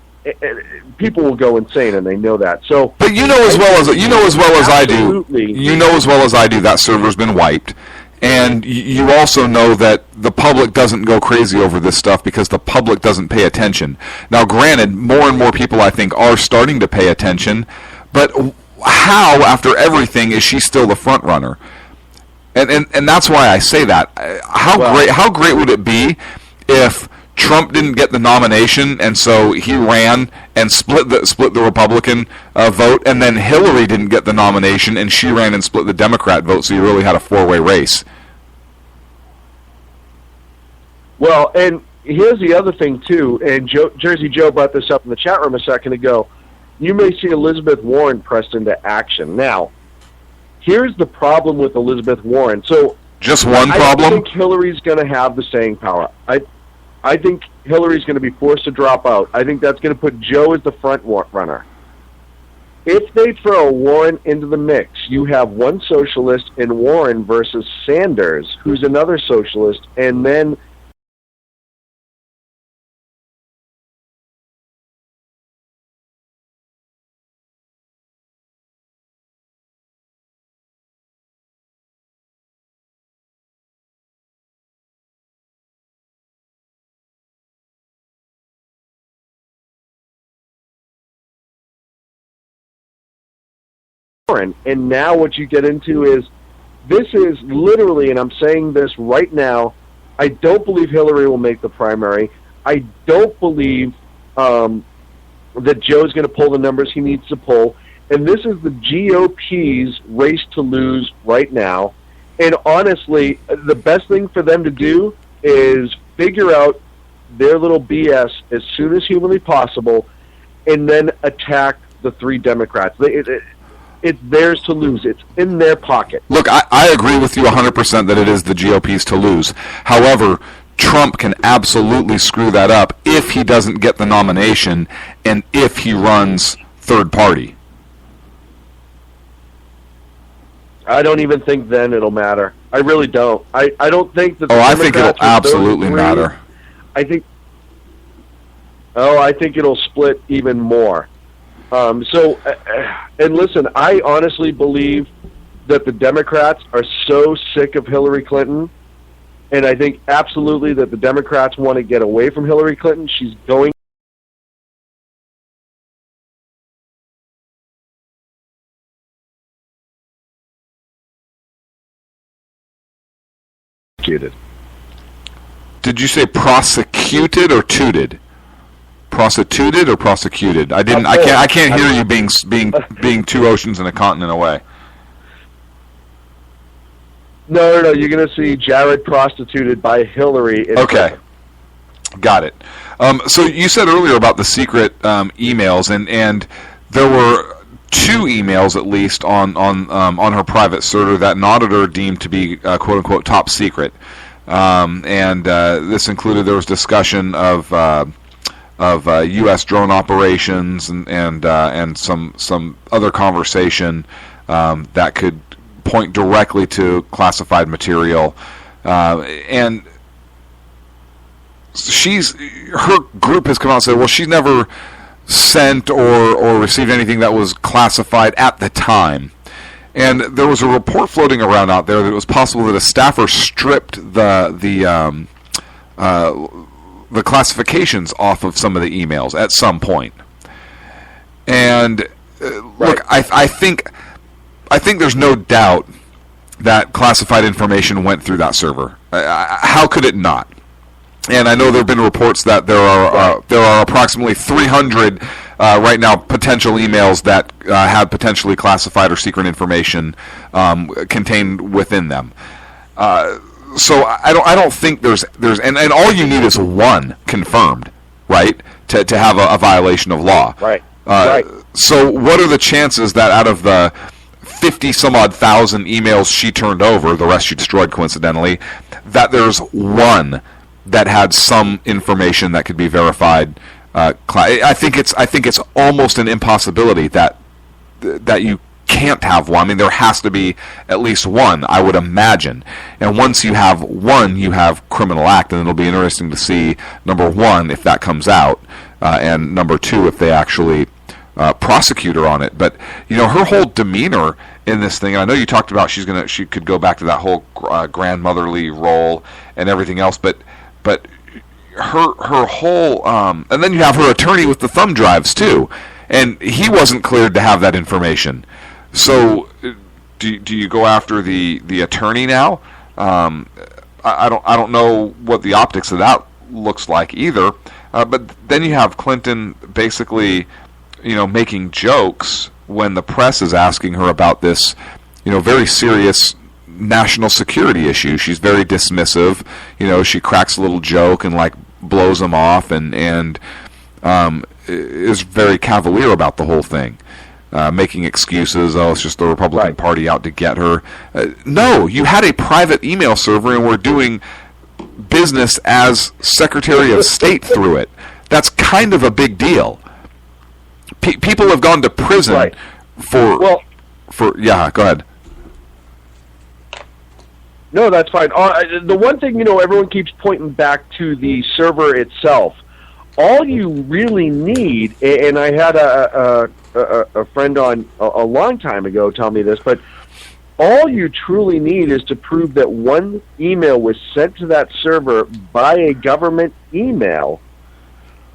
people will go insane, and they know that. So, but you know as well as I do. You know as well as I do that server's been wiped, and you also know that the public doesn't go crazy over this stuff because the public doesn't pay attention. Now, granted, more and more people I think are starting to pay attention, but how, after everything, is she still the front runner? And that's why I say that. How great would it be if Trump didn't get the nomination, and so he ran and split the Republican vote, and then Hillary didn't get the nomination, and she ran and split the Democrat vote, so you really had a four-way race. Well, and here's the other thing, too, and Jersey Joe brought this up in the chat room a second ago. You may see Elizabeth Warren pressed into action. Now, here's the problem with Elizabeth Warren. So, just one problem? I think Hillary's going to have the staying power. I think Hillary's going to be forced to drop out. I think that's going to put Joe as the front runner. If they throw Warren into the mix, you have one socialist in Warren versus Sanders, who's another socialist, and then and now what you get into is, this is literally, and I'm saying this right now, I don't believe Hillary will make the primary. I don't believe that Joe's going to pull the numbers he needs to pull. And this is the GOP's race to lose right now. And honestly, the best thing for them to do is figure out their little BS as soon as humanly possible and then attack the three Democrats. it's theirs to lose. It's in their pocket. Look, I agree with you 100% that it is the GOP's to lose. However, Trump can absolutely screw that up if he doesn't get the nomination and if he runs third party. I don't even think then it'll matter. I really don't. I don't think that. I think it'll absolutely matter. I think it'll split even more. And listen, I honestly believe that the Democrats are so sick of Hillary Clinton, and I think absolutely that the Democrats want to get away from Hillary Clinton. She's going prosecuted. Did you say prosecuted or tooted? Prostituted or prosecuted? I didn't. I can't hear you being two oceans and a continent away. No. You're going to see Jared prostituted by Hillary. Okay, got it. So you said earlier about the secret emails, and there were two emails at least on her private server that an auditor deemed to be quote unquote top secret, and this included there was discussion of U.S. drone operations and some other conversation that could point directly to classified material, and her group has come out and said, well, she's never sent or received anything that was classified at the time. And there was a report floating around out there that it was possible that a staffer stripped the classifications off of some of the emails at some point. And look, I think there's no doubt that classified information went through that server. How could it not? And I know there have been reports that there are approximately 300 right now potential emails that have potentially classified or secret information contained within them. So I don't think there's and all you need is one confirmed, right, to have a violation of law. Right. So what are the chances that out of the 50-some-odd thousand emails she turned over, the rest she destroyed coincidentally, that there's one that had some information that could be verified? I think it's almost an impossibility that you can't have one. I mean, there has to be at least one, I would imagine. And once you have one, you have criminal act, and it'll be interesting to see, number one, if that comes out, and number two, if they actually prosecute her on it. But her whole demeanor in this thing, and I know you talked about she could go back to that whole grandmotherly role and everything else, but her whole and then you have her attorney with the thumb drives too, and he wasn't cleared to have that information. So do you go after the attorney now? I don't know what the optics of that looks like either. But then you have Clinton basically, making jokes when the press is asking her about this, very serious national security issue. She's very dismissive. She cracks a little joke and blows them off and is very cavalier about the whole thing, making excuses. Oh, it's just the Republican Party out to get her. No, you had a private email server and we're doing business as Secretary of State through it. That's kind of a big deal. People have gone to prison for yeah. Go ahead. No, that's fine. The one thing, everyone keeps pointing back to the server itself. All you really need, and I had a friend on a long time ago tell me this, but all you truly need is to prove that one email was sent to that server by a government email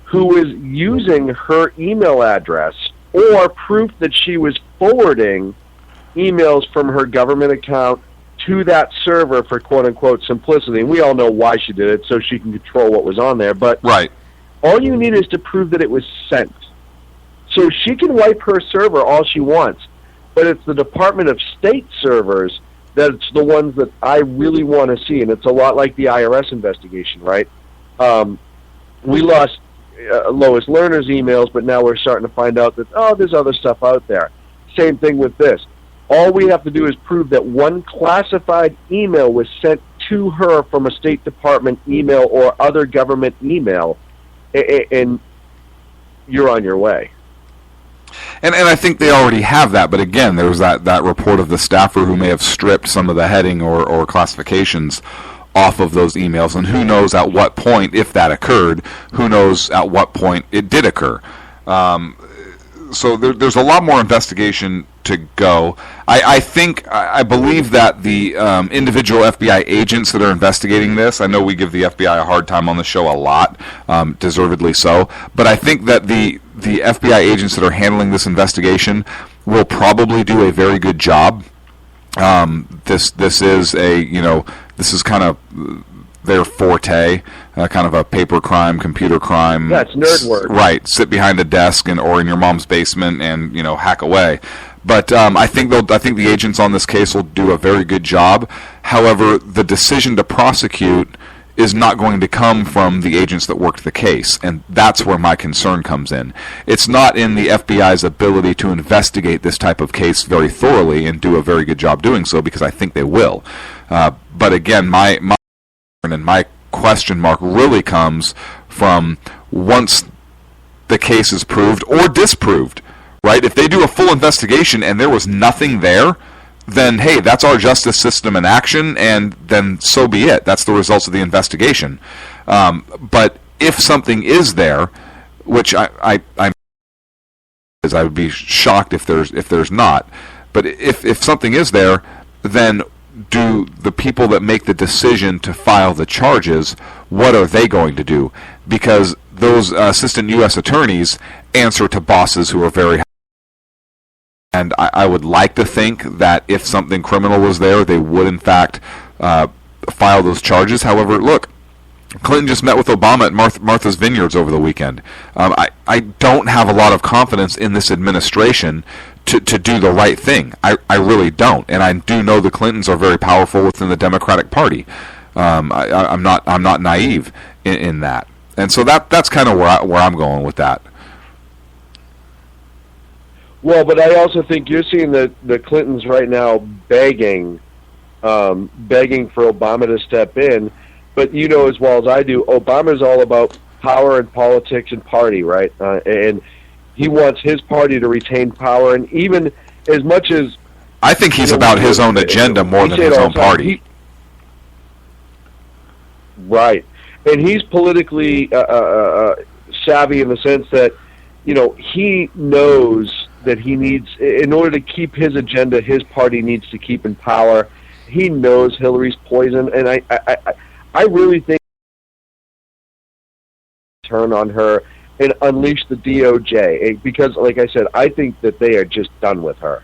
who is using her email address, or proof that she was forwarding emails from her government account to that server for quote-unquote simplicity. And we all know why she did it, so she can control what was on there. But all you need is to prove that it was sent. So she can wipe her server all she wants, but it's the Department of State servers that's the ones that I really want to see. And it's a lot like the IRS investigation, right? We lost Lois Lerner's emails, but now we're starting to find out that, there's other stuff out there. same thing with this. All we have to do is prove that one classified email was sent to her from a State Department email or other government email, and you're on your way. And I think they already have that, but again, there was that report of the staffer who may have stripped some of the heading or classifications off of those emails, and who knows at what point, if that occurred, who knows at what point it did occur. So there's a lot more investigation to go. I believe that the individual FBI agents that are investigating this, I know we give the FBI a hard time on the show a lot, deservedly so, but I think that the FBI agents that are handling this investigation will probably do a very good job. This is kind of their forte, kind of a paper crime, computer crime. Yeah, it's nerd work. Right, sit behind a desk or in your mom's basement and hack away. But I think the agents on this case will do a very good job. However, the decision to prosecute is not going to come from the agents that worked the case, and that's where my concern comes in. It's not in the FBI's ability to investigate this type of case very thoroughly and do a very good job doing so, because I think they will. But again, my question mark really comes from once the case is proved or disproved, right? If they do a full investigation and there was nothing there, then hey, that's our justice system in action, and then so be it. That's the results of the investigation. But if something is there, which I would be shocked if there's not. But if something is there, then do the people that make the decision to file the charges, what are they going to do? Because those assistant U.S. attorneys answer to bosses who are very high. And I would like to think that if something criminal was there, they would in fact file those charges. However, look, Clinton just met with Obama at Martha's Vineyards over the weekend. I don't have a lot of confidence in this administration to do the right thing. I really don't, and I do know the Clintons are very powerful within the Democratic Party. I'm not naive in that, and so that's kind of where I'm going with that. Well, but I also think you're seeing the Clintons right now begging for Obama to step in. But you know as well as I do, Obama's all about power and politics and party, right? And he wants his party to retain power. And even as much as... I think he's about his own agenda more than his own party. Right. And he's politically savvy in the sense that, he knows that he needs, in order to keep his agenda, his party needs to keep in power. He knows Hillary's poison, and I really think turn on her and unleash the DOJ, because, like I said, I think that they are just done with her.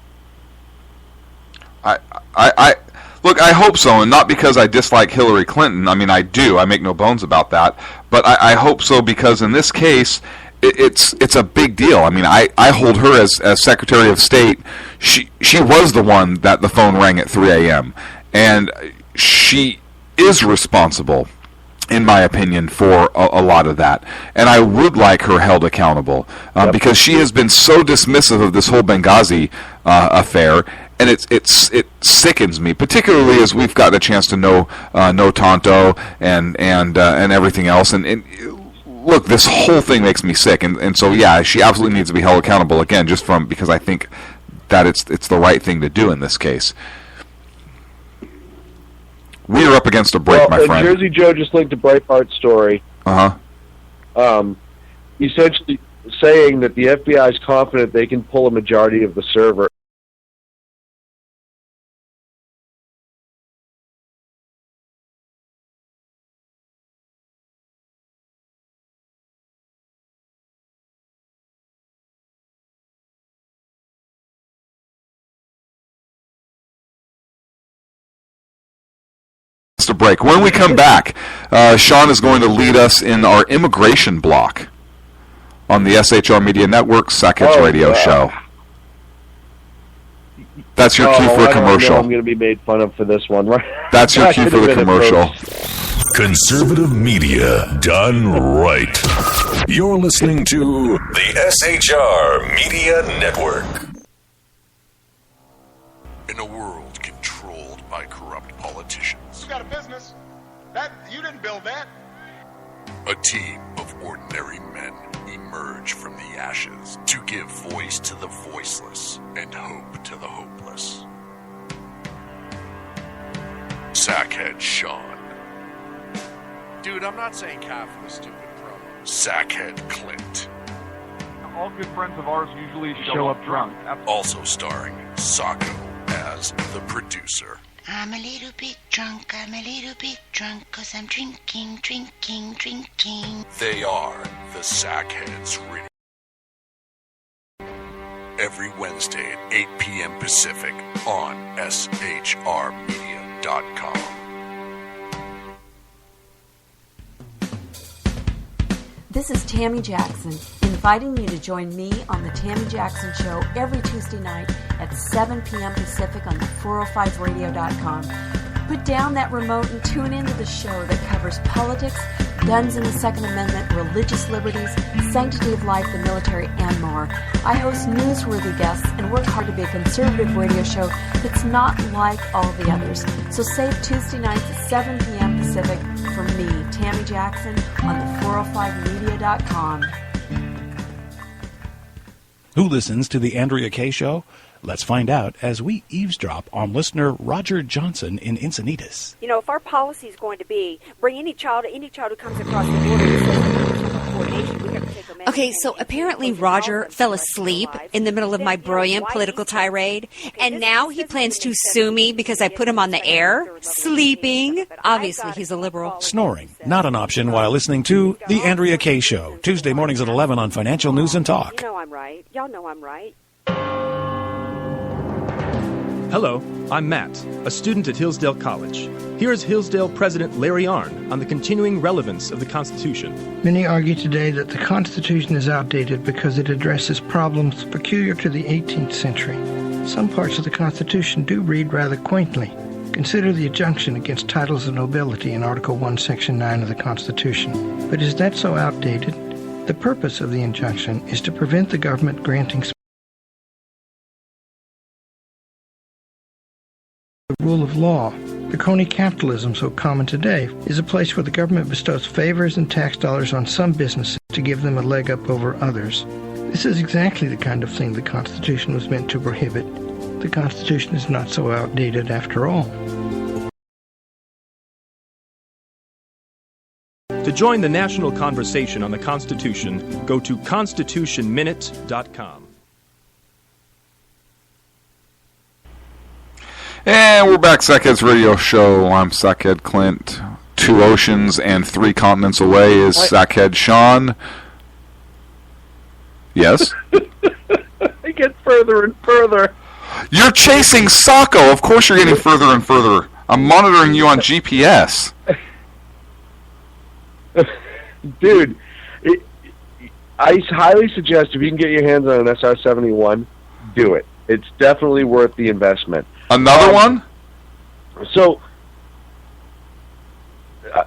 Look, I hope so, and not because I dislike Hillary Clinton. I mean, I do. I make no bones about that. But I hope so because in this case, it's a big deal. I mean, I hold her as Secretary of State. She was the one that the phone rang at 3 a.m. And she is responsible, in my opinion, for a lot of that. And I would like her held accountable because she has been so dismissive of this whole Benghazi affair. And it sickens me, particularly as we've gotten a chance to know Tonto and everything else. And look, this whole thing makes me sick. And so yeah, she absolutely needs to be held accountable again, just because I think that it's the right thing to do in this case. We are up against a break, my friend. Jersey Joe just linked a Breitbart story. Essentially saying that the FBI is confident they can pull a majority of the server. A break. When we come back, Sean is going to lead us in our immigration block on the SHR Media Network Sackage Radio Show. That's your cue for a commercial. I'm going to be made fun of for this one, right? That's your cue for the commercial. Conservative media done right. You're listening to the SHR Media Network. You didn't build that. A team of ordinary men emerge from the ashes to give voice to the voiceless and hope to the hopeless. Sackhead Sean. Dude, I'm not saying calf for the stupid pro. Sackhead Clint. All good friends of ours usually show up drunk. Also starring Sacco as the producer. I'm a little bit drunk, 'cause I'm drinking. They are the Sackheads Radio. Every Wednesday at 8 p.m. Pacific on shrmedia.com. This is Tammy Jackson, inviting you to join me on the Tammy Jackson Show every Tuesday night at 7 p.m. Pacific on the 405radio.com. Put down that remote and tune into the show that covers politics, guns and the Second Amendment, religious liberties, sanctity of life, the military, and more. I host newsworthy guests and work hard to be a conservative radio show that's not like all the others. So save Tuesday nights at 7 p.m. Pacific for me, Tammy Jackson, on the 405media.com. Who listens to the Andrea Kaye Show? Let's find out as we eavesdrop on listener Roger Johnson in Encinitas. You know, if our policy is going to be bring any child who comes across the border to coordination, we have to take them in. Okay, so apparently Roger fell asleep in the middle of my brilliant political tirade, and now he plans to sue me because I put him on the air, sleeping. Obviously, he's a liberal. Snoring, not an option while listening to The Andrea Kaye Show, Tuesday mornings at 11 on Financial News and Talk. You know I'm right. Y'all know I'm right. Hello, I'm Matt, a student at Hillsdale College. Here is Hillsdale President Larry Arnn on the continuing relevance of the Constitution. Many argue today that the Constitution is outdated because it addresses problems peculiar to the 18th century. Some parts of the Constitution do read rather quaintly. Consider the injunction against titles of nobility in Article 1, Section 9 of the Constitution. But is that so outdated? The purpose of the injunction is to prevent the government granting the rule of law. The crony capitalism so common today is a place where the government bestows favors and tax dollars on some businesses to give them a leg up over others. This is exactly the kind of thing the Constitution was meant to prohibit. The Constitution is not so outdated after all. To join the national conversation on the Constitution, go to constitutionminute.com. And we're back, Sackhead's radio show. I'm Sackhead Clint. 2 oceans and 3 continents away is Sackhead Sean. Yes? It gets further and further. You're chasing Sacco. Of course you're getting further and further. I'm monitoring you on GPS. Dude, I highly suggest if you can get your hands on an SR-71, do it. It's definitely worth the investment. Another one? So,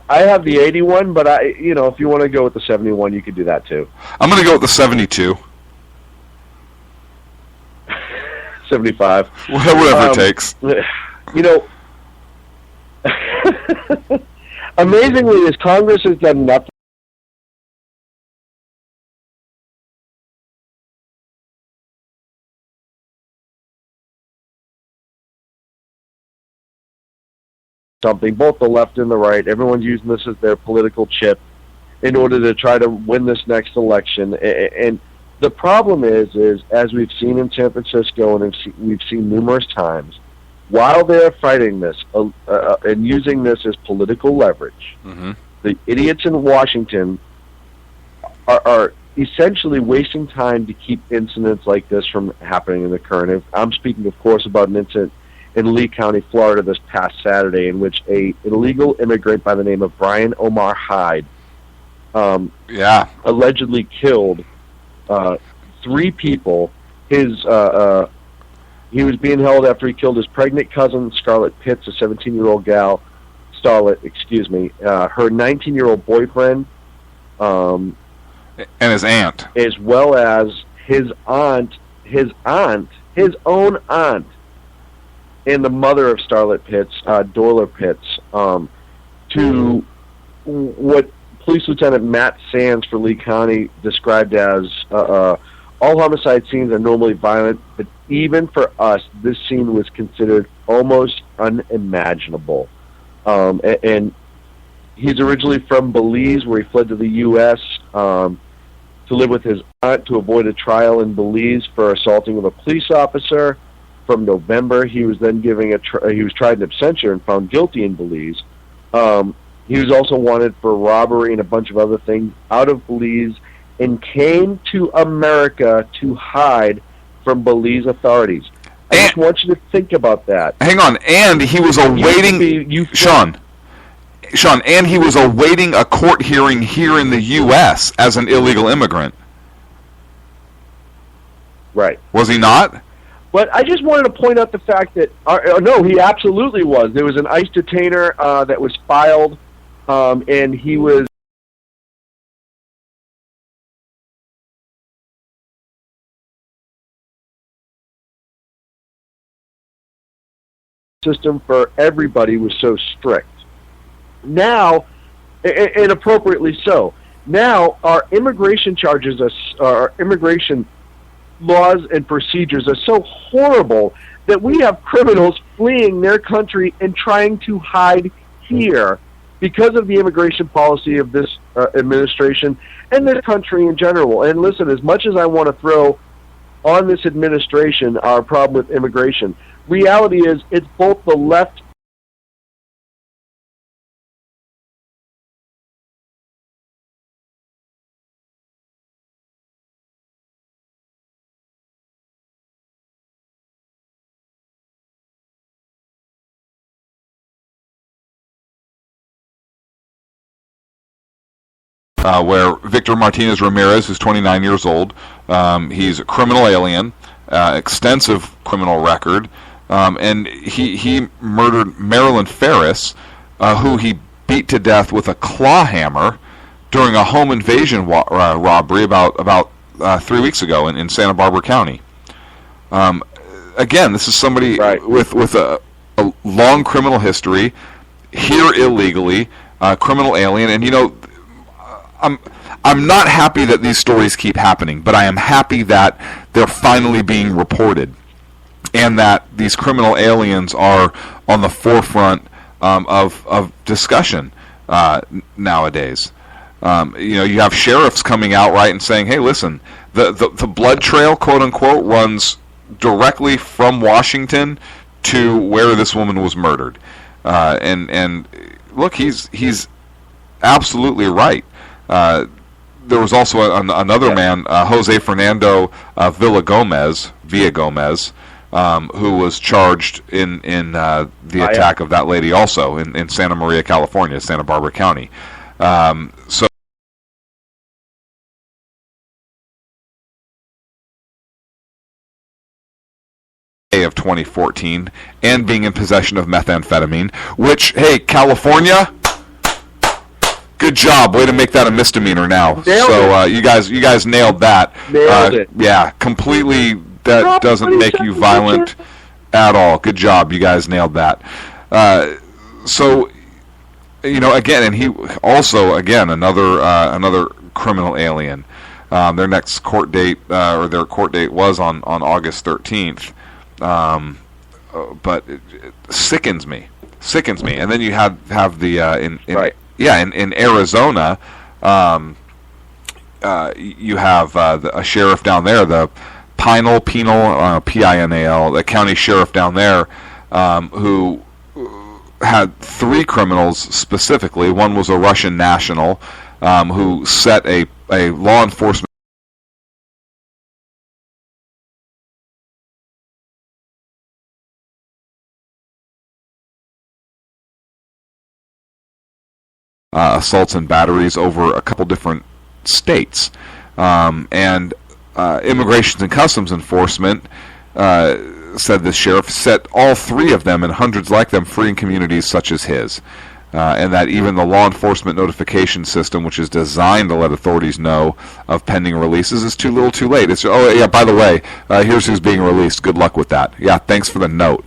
I have the 81, but if you want to go with the 71, you could do that too. I'm going to go with the 72. 75. Whatever it takes. Amazingly, as Congress has done nothing. Something, both the left and the right, everyone's using this as their political chip in order to try to win this next election. And the problem is as we've seen in San Francisco and we've seen numerous times, while they're fighting this and using this as political leverage, the idiots in Washington are essentially wasting time to keep incidents like this from happening in the current. I'm speaking, of course, about an incident in Lee County, Florida this past Saturday in which an illegal immigrant by the name of Brian Omar Hyde allegedly killed 3 people. He was being held after he killed his pregnant cousin, Scarlett Pitts, a 17-year-old gal, her 19-year-old boyfriend, and his aunt. As well as his own aunt, and the mother of Starlet Pitts, Dorla Pitts, to what Police Lieutenant Matt Sands for Lee County described as all homicide scenes are normally violent, but even for us, this scene was considered almost unimaginable. And he's originally from Belize, where he fled to the U.S. To live with his aunt to avoid a trial in Belize for assaulting of a police officer. From November, he was then he was tried in absentia and found guilty in Belize. He was also wanted for robbery and a bunch of other things out of Belize, and came to America to hide from Belize authorities. I just want you to think about that. Hang on, and he was awaiting Sean, and he was awaiting a court hearing here in the U.S. as an illegal immigrant. Right. Was he not? But I just wanted to point out the fact that, no, he absolutely was. There was an ICE detainer that was filed, and he was system for everybody was so strict. Now, and appropriately so, now our immigration charges, our immigration laws and procedures are so horrible that we have criminals fleeing their country and trying to hide here because of the immigration policy of this administration and this country in general. And listen, as much as I want to throw on this administration our problem with immigration, reality is it's both the left where Victor Martinez Ramirez, who's 29 years old, he's a criminal alien, extensive criminal record, and he murdered Marilyn Ferris, who he beat to death with a claw hammer during a home invasion robbery about 3 weeks ago in Santa Barbara County. Again, this is somebody with a long criminal history, here illegally, criminal alien, and you know, I'm not happy that these stories keep happening, but I am happy that they're finally being reported, and that these criminal aliens are on the forefront of discussion nowadays. You know, you have sheriffs coming out and saying, "Hey, listen, the blood trail, quote unquote, runs directly from Washington to where this woman was murdered," and look, he's absolutely right. There was also another man, Jose Fernando Villagomez, who was charged in the attack of that lady also in Santa Maria, California, Santa Barbara County. So of 2014, and being in possession of methamphetamine, which, hey, California, good job. Way to make that a misdemeanor now. You guys nailed that. Nailed it. Yeah, completely. That doesn't make you violent at all. Good job. You guys nailed that. So, you know, again, and he also, again, another criminal alien. Their next court date, or their court date was on August 13th. But it sickens me. And then you have the in Arizona, you have a sheriff down there, the Pinal, Pinal, the county sheriff down there, who had 3 criminals specifically. One was a Russian national who set a law enforcement assaults and batteries over a couple different states, and Immigration and Customs Enforcement said the sheriff set all 3 of them and hundreds like them free in communities such as his, and that even the law enforcement notification system, which is designed to let authorities know of pending releases, is too little too late. It's, oh yeah, by the way, here's who's being released. Good luck with that. Yeah, thanks for the note,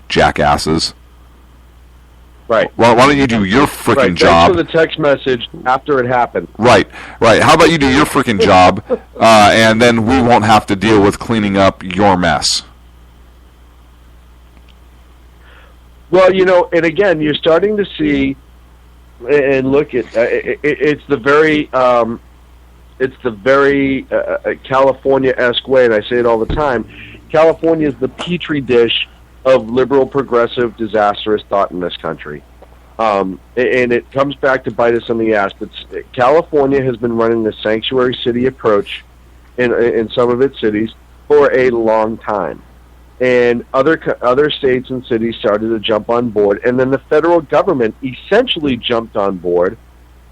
jackasses. Right. Well, why don't you do your freaking Thanks job? for the text message after it happened. Right. How about you do your freaking job, and then we won't have to deal with cleaning up your mess. Well, and again, you're starting to see, and look at it's the very California-esque way, and I say it all the time. California is the petri dish of liberal, progressive, disastrous thought in this country. And it comes back to bite us in the ass. But California has been running the sanctuary city approach in some of its cities for a long time. And other states and cities started to jump on board. And then the federal government essentially jumped on board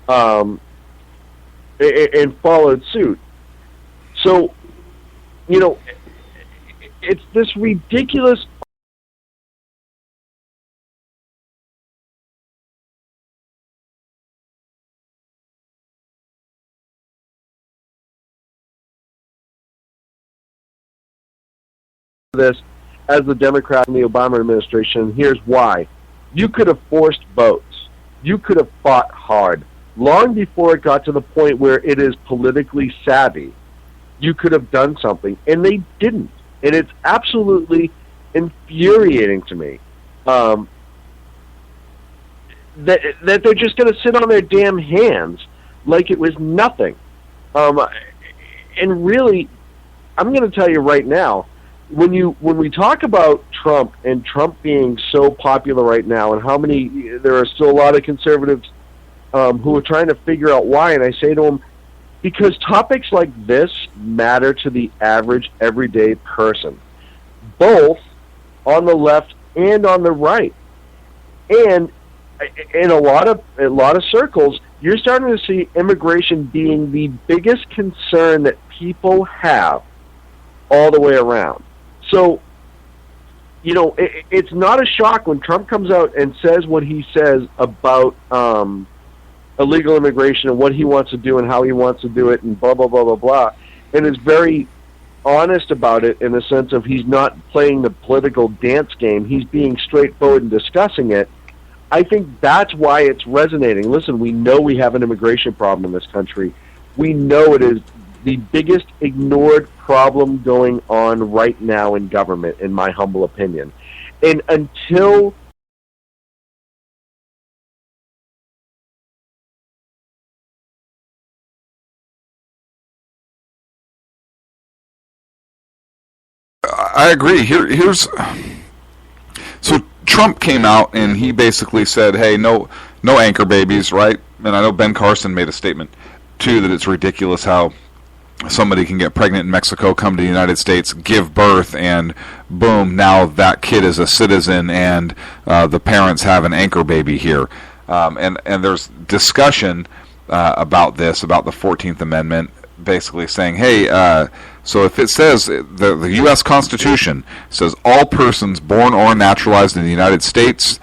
and followed suit. So, it's this ridiculous this as the Democrat in the Obama administration. Here's why. You could have forced votes. You could have fought hard. Long before it got to the point where it is politically savvy, you could have done something, and they didn't. And it's absolutely infuriating to me that they're just going to sit on their damn hands like it was nothing. And really, I'm going to tell you right now, when we talk about Trump and Trump being so popular right now, and how there are still a lot of conservatives who are trying to figure out why, and I say to them, because topics like this matter to the average, everyday person, both on the left and on the right. And in a lot of circles, you're starting to see immigration being the biggest concern that people have all the way around. So, it's not a shock when Trump comes out and says what he says about illegal immigration and what he wants to do and how he wants to do it and blah, blah, blah, blah, blah, and is very honest about it in the sense of he's not playing the political dance game. He's being straightforward and discussing it. I think that's why it's resonating. Listen, we know we have an immigration problem in this country. We know it is the biggest ignored problem going on right now in government, in my humble opinion. And until I agree. So Trump came out and he basically said, "Hey, no anchor babies," right? And I know Ben Carson made a statement too that it's ridiculous how somebody can get pregnant in Mexico, come to the United States, give birth, and boom, now that kid is a citizen, and the parents have an anchor baby here. And there's discussion about this, about the 14th Amendment, basically saying, hey, so if it says, the U.S. Constitution says all persons born or naturalized in the United States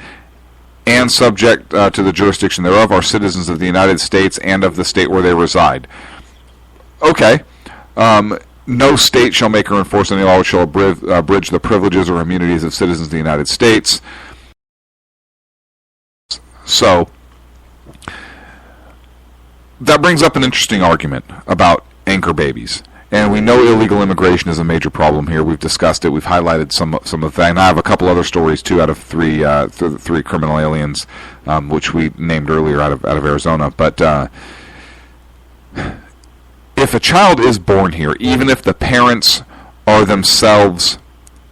and subject to the jurisdiction thereof are citizens of the United States and of the state where they reside. Okay. No state shall make or enforce any law which shall abridge the privileges or immunities of citizens of the United States. So, that brings up an interesting argument about anchor babies. And we know illegal immigration is a major problem here. We've discussed it. We've highlighted some of that. And I have a couple other stories, too, out of three criminal aliens, which we named earlier out of Arizona. But if a child is born here, even if the parents are themselves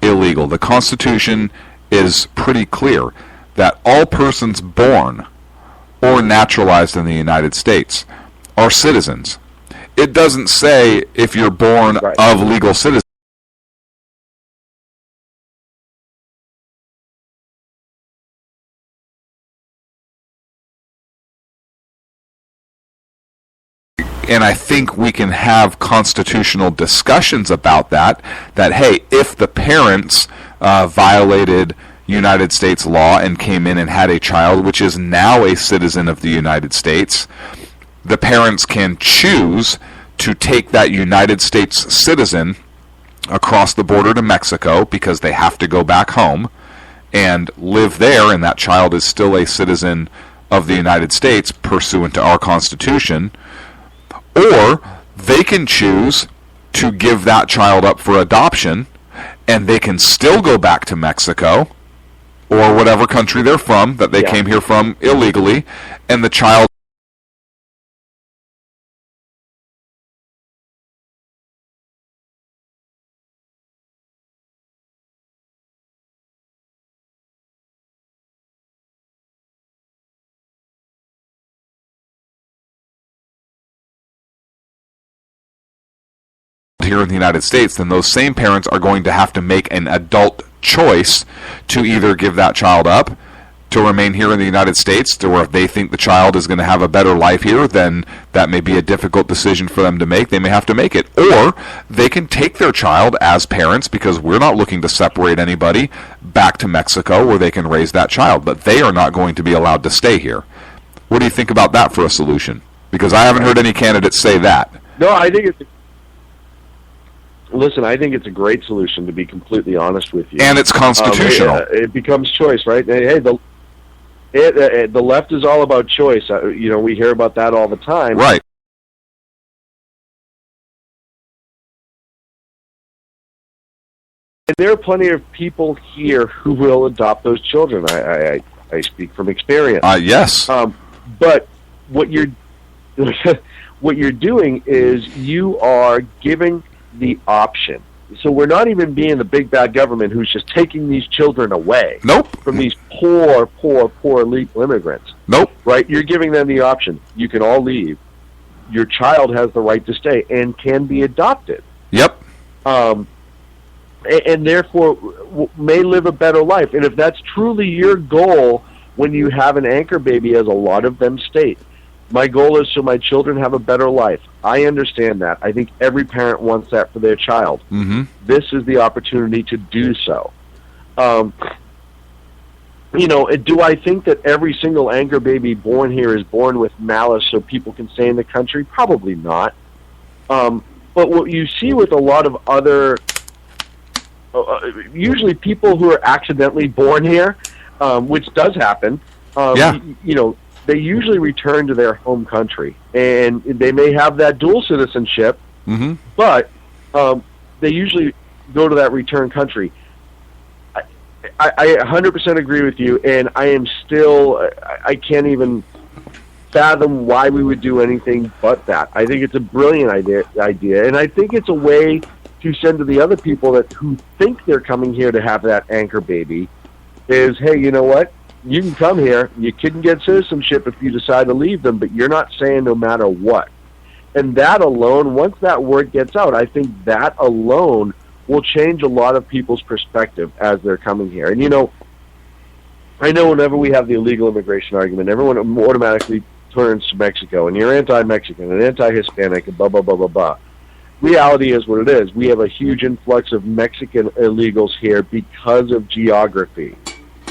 illegal, the Constitution is pretty clear that all persons born or naturalized in the United States are citizens. It doesn't say if you're born of legal citizens. And I think we can have constitutional discussions about that, hey, if the parents violated United States law and came in and had a child which is now a citizen of the United States, the parents can choose to take that United States citizen across the border to Mexico because they have to go back home, and live there, and that child is still a citizen of the United States pursuant to our Constitution, or they can choose to give that child up for adoption, and they can still go back to Mexico or whatever country they're from that they came here from illegally, and the child here in the United States, then those same parents are going to have to make an adult choice to either give that child up to remain here in the United States, or if they think the child is going to have a better life here, then that may be a difficult decision for them to make. They may have to make it. Or they can take their child as parents, because we're not looking to separate anybody, back to Mexico where they can raise that child, but they are not going to be allowed to stay here. What do you think about that for a solution? Because I haven't heard any candidates say that. No, I think it's... Listen, I think it's a great solution, to be completely honest with you. And it's constitutional. It becomes choice, right? Hey, the left is all about choice. We hear about that all the time. Right. And there are plenty of people here who will adopt those children. I speak from experience. Yes. But what you're what you're doing is you are giving the option. So we're not even being the big bad government who's just taking these children away. Nope. From these poor illegal immigrants. Nope. Right? You're giving them the option. You can all leave. Your child has the right to stay and can be adopted. Yep. And therefore may live a better life. And if that's truly your goal when you have an anchor baby, as a lot of them state, my goal is so my children have a better life. I understand that. I think every parent wants that for their child. Mm-hmm. This is the opportunity to do so. Do I think that every single anchor baby born here is born with malice so people can stay in the country? Probably not. But what you see with a lot of other, usually people who are accidentally born here, which does happen, they usually return to their home country, and they may have that dual citizenship, mm-hmm. but they usually go to that return country. I 100% agree with you, and I am still, I can't even fathom why we would do anything but that. I think it's a brilliant idea, and I think it's a way to send to the other people who think they're coming here to have that anchor baby is, hey, you know what? You can come here, you can get citizenship if you decide to leave them, but you're not saying no matter what. And that alone, once that word gets out, I think that alone will change a lot of people's perspective as they're coming here. And, I know whenever we have the illegal immigration argument, everyone automatically turns to Mexico, and you're anti-Mexican and anti-Hispanic and blah, blah, blah, blah, blah. Reality is what it is. We have a huge influx of Mexican illegals here because of geography.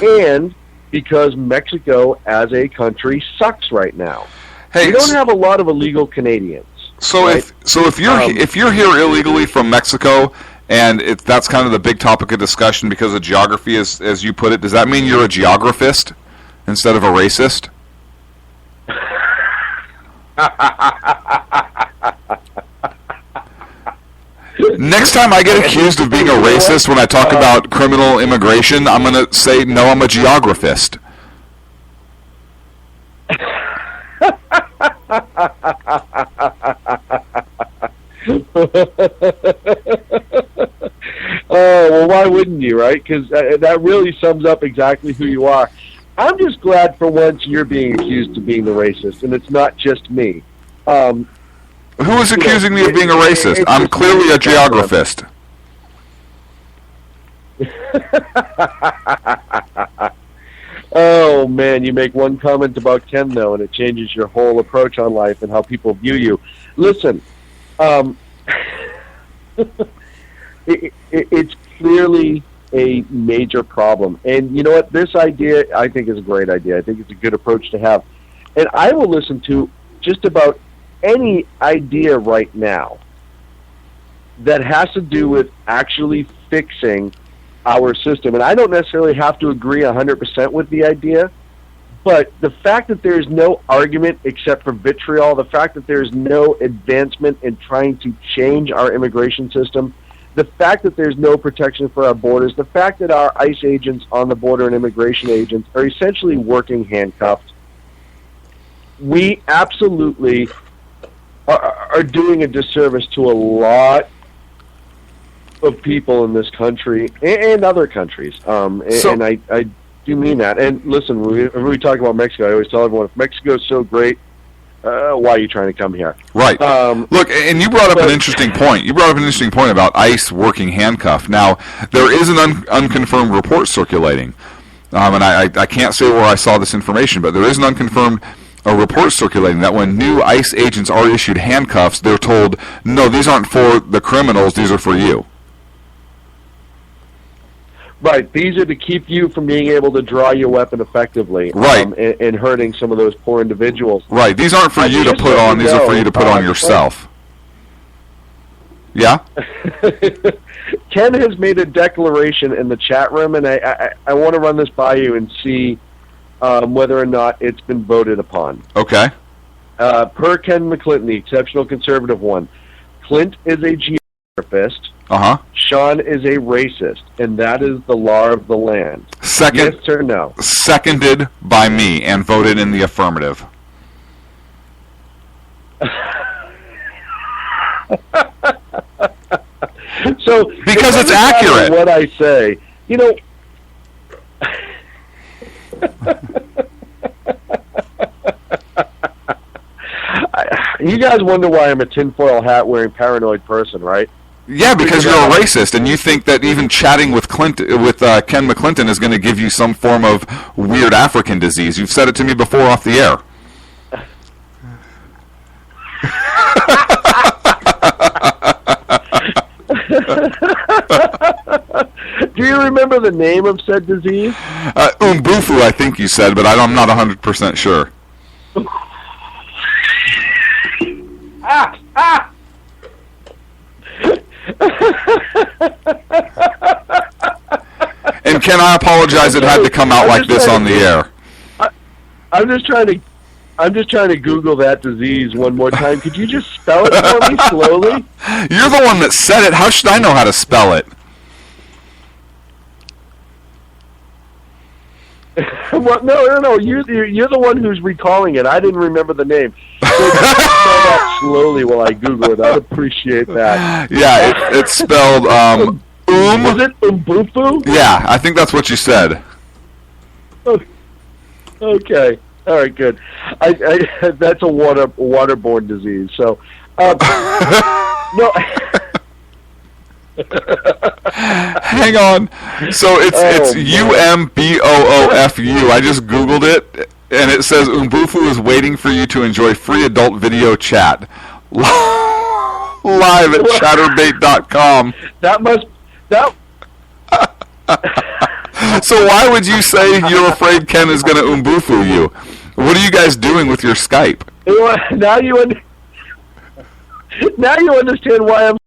And because Mexico as a country sucks right now. Hey, we don't have a lot of illegal Canadians. So right? if you're here illegally from Mexico, and that's kind of the big topic of discussion because of geography, as you put it, does that mean you're a geographist instead of a racist? Next time I get accused of being a racist when I talk about criminal immigration, I'm going to say, no, I'm a geographist. Oh, well, why wouldn't you, right? Because that really sums up exactly who you are. I'm just glad for once you're being accused of being the racist, and it's not just me. Who is accusing me of being a racist? I'm clearly a geographist. Oh, man, you make one comment about Ken, though, and it changes your whole approach on life and how people view you. Listen, it's clearly a major problem. And you know what? This idea, I think, is a great idea. I think it's a good approach to have. And I will listen to just about any idea right now that has to do with actually fixing our system. And I don't necessarily have to agree 100% with the idea, but the fact that there's no argument except for vitriol, the fact that there's no advancement in trying to change our immigration system, the fact that there's no protection for our borders, the fact that our ICE agents on the border and immigration agents are essentially working handcuffed, we absolutely are doing a disservice to a lot of people in this country and other countries. And I do mean that. And listen, when we talk about Mexico, I always tell everyone, if Mexico's so great, why are you trying to come here? Right. Look, and you brought up an interesting point. You brought up an interesting point about ICE working handcuffed. Now, there is an unconfirmed report circulating, and I can't say where I saw this information, but there is an unconfirmed report circulating that when new ICE agents are issued handcuffs, they're told, no, these aren't for the criminals, these are for you. Right, these are to keep you from being able to draw your weapon effectively, right, and hurting some of those poor individuals. Right, these aren't for you to put on; these are for you to put on yourself. Yeah. Ken has made a declaration in the chat room, and I want to run this by you and see whether or not it's been voted upon. Okay. Per Ken McClinton, the exceptional conservative one, Clint is a geographist. Sean is a racist, and that is the law of the land. Second, yes or no? Seconded by me and voted in the affirmative. So because it's accurate. What I say, you know. You guys wonder why I'm a tinfoil hat wearing paranoid person, right? Yeah, because you're a racist, and you think that even chatting with Ken McClinton is going to give you some form of weird African disease. You've said it to me before off the air. Do you remember the name of said disease? Umbufu, I think you said, but I'm not 100% sure. And Ken, I apologize it had to come out like this on the air. I'm just trying to Google that disease one more time. Could you just spell it for me slowly? You're the one that said it. How should I know how to spell it? Well, no. You're the one who's recalling it. I didn't remember the name. So if you spell that slowly while I Google it, I'd appreciate that. Yeah, it's spelled Was it Umbufu? Yeah, I think that's what you said. Okay. All right, good. I that's a waterborne disease. So, no. Hang on. So it's UMBOOFU. I just Googled it, and it says Umbufu is waiting for you to enjoy free adult video chat live at chatterbait.com. So why would you say you're afraid Ken is going to Umbufu you? What are you guys doing with your Skype? Now you understand why I'm.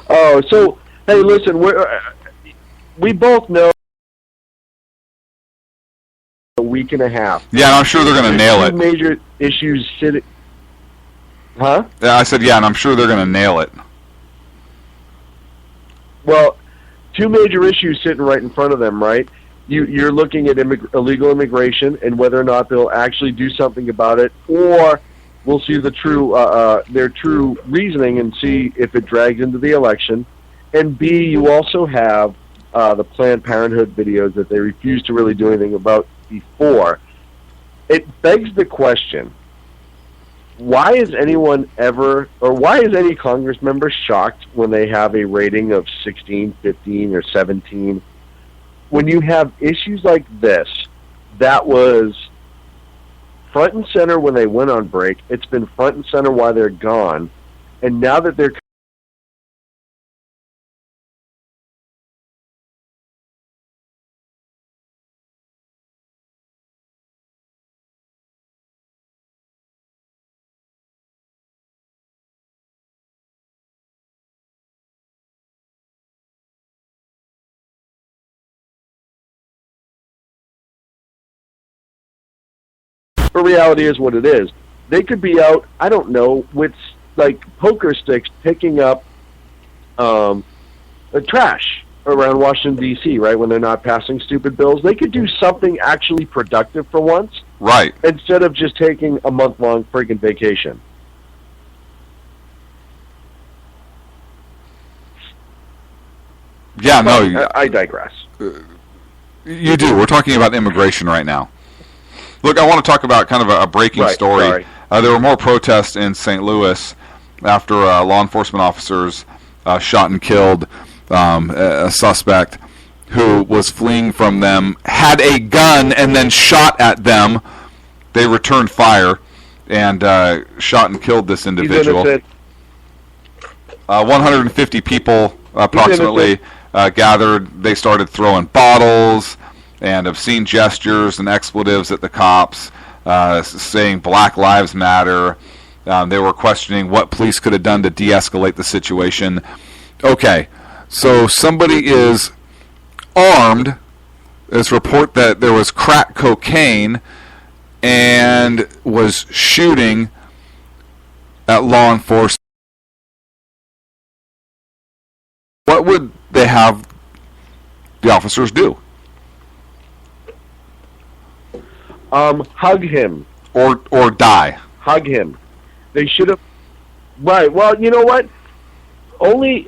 Oh, so hey, listen, we both know a week and a half. Yeah, and I'm sure they're going to nail it. Major issues sitting. Huh? Yeah, I said yeah, and I'm sure they're going to nail it. Well, two major issues sitting right in front of them, right? You're looking at illegal immigration and whether or not they'll actually do something about it, or we'll see the their true reasoning and see if it drags into the election. And B, you also have the Planned Parenthood videos that they refuse to really do anything about before. It begs the question, why is anyone ever, or why is any Congress member shocked when they have a rating of 16, 15, or 17? When you have issues like this, that was front and center when they went on break. It's been front and center while they're gone. And now that they're the reality is what it is. They could be out, I don't know, with like poker sticks picking up trash around Washington, D.C., right, when they're not passing stupid bills. They could do something actually productive for once. Right. Instead of just taking a month-long freaking vacation. Yeah, no. I digress. You do. We're talking about immigration right now. Look, I want to talk about kind of a breaking story. There were more protests in St. Louis after law enforcement officers shot and killed a suspect who was fleeing from them, had a gun, and then shot at them. They returned fire and shot and killed this individual. 150 people approximately gathered. They started throwing bottles and obscene gestures and expletives at the cops, saying Black Lives Matter. They were questioning what police could have done to de-escalate the situation. Okay, so somebody is armed. There's report that there was crack cocaine and was shooting at law enforcement. What would they have the officers do? Hug him. Or die. Hug him. They should have... Right, well, you know what? Only...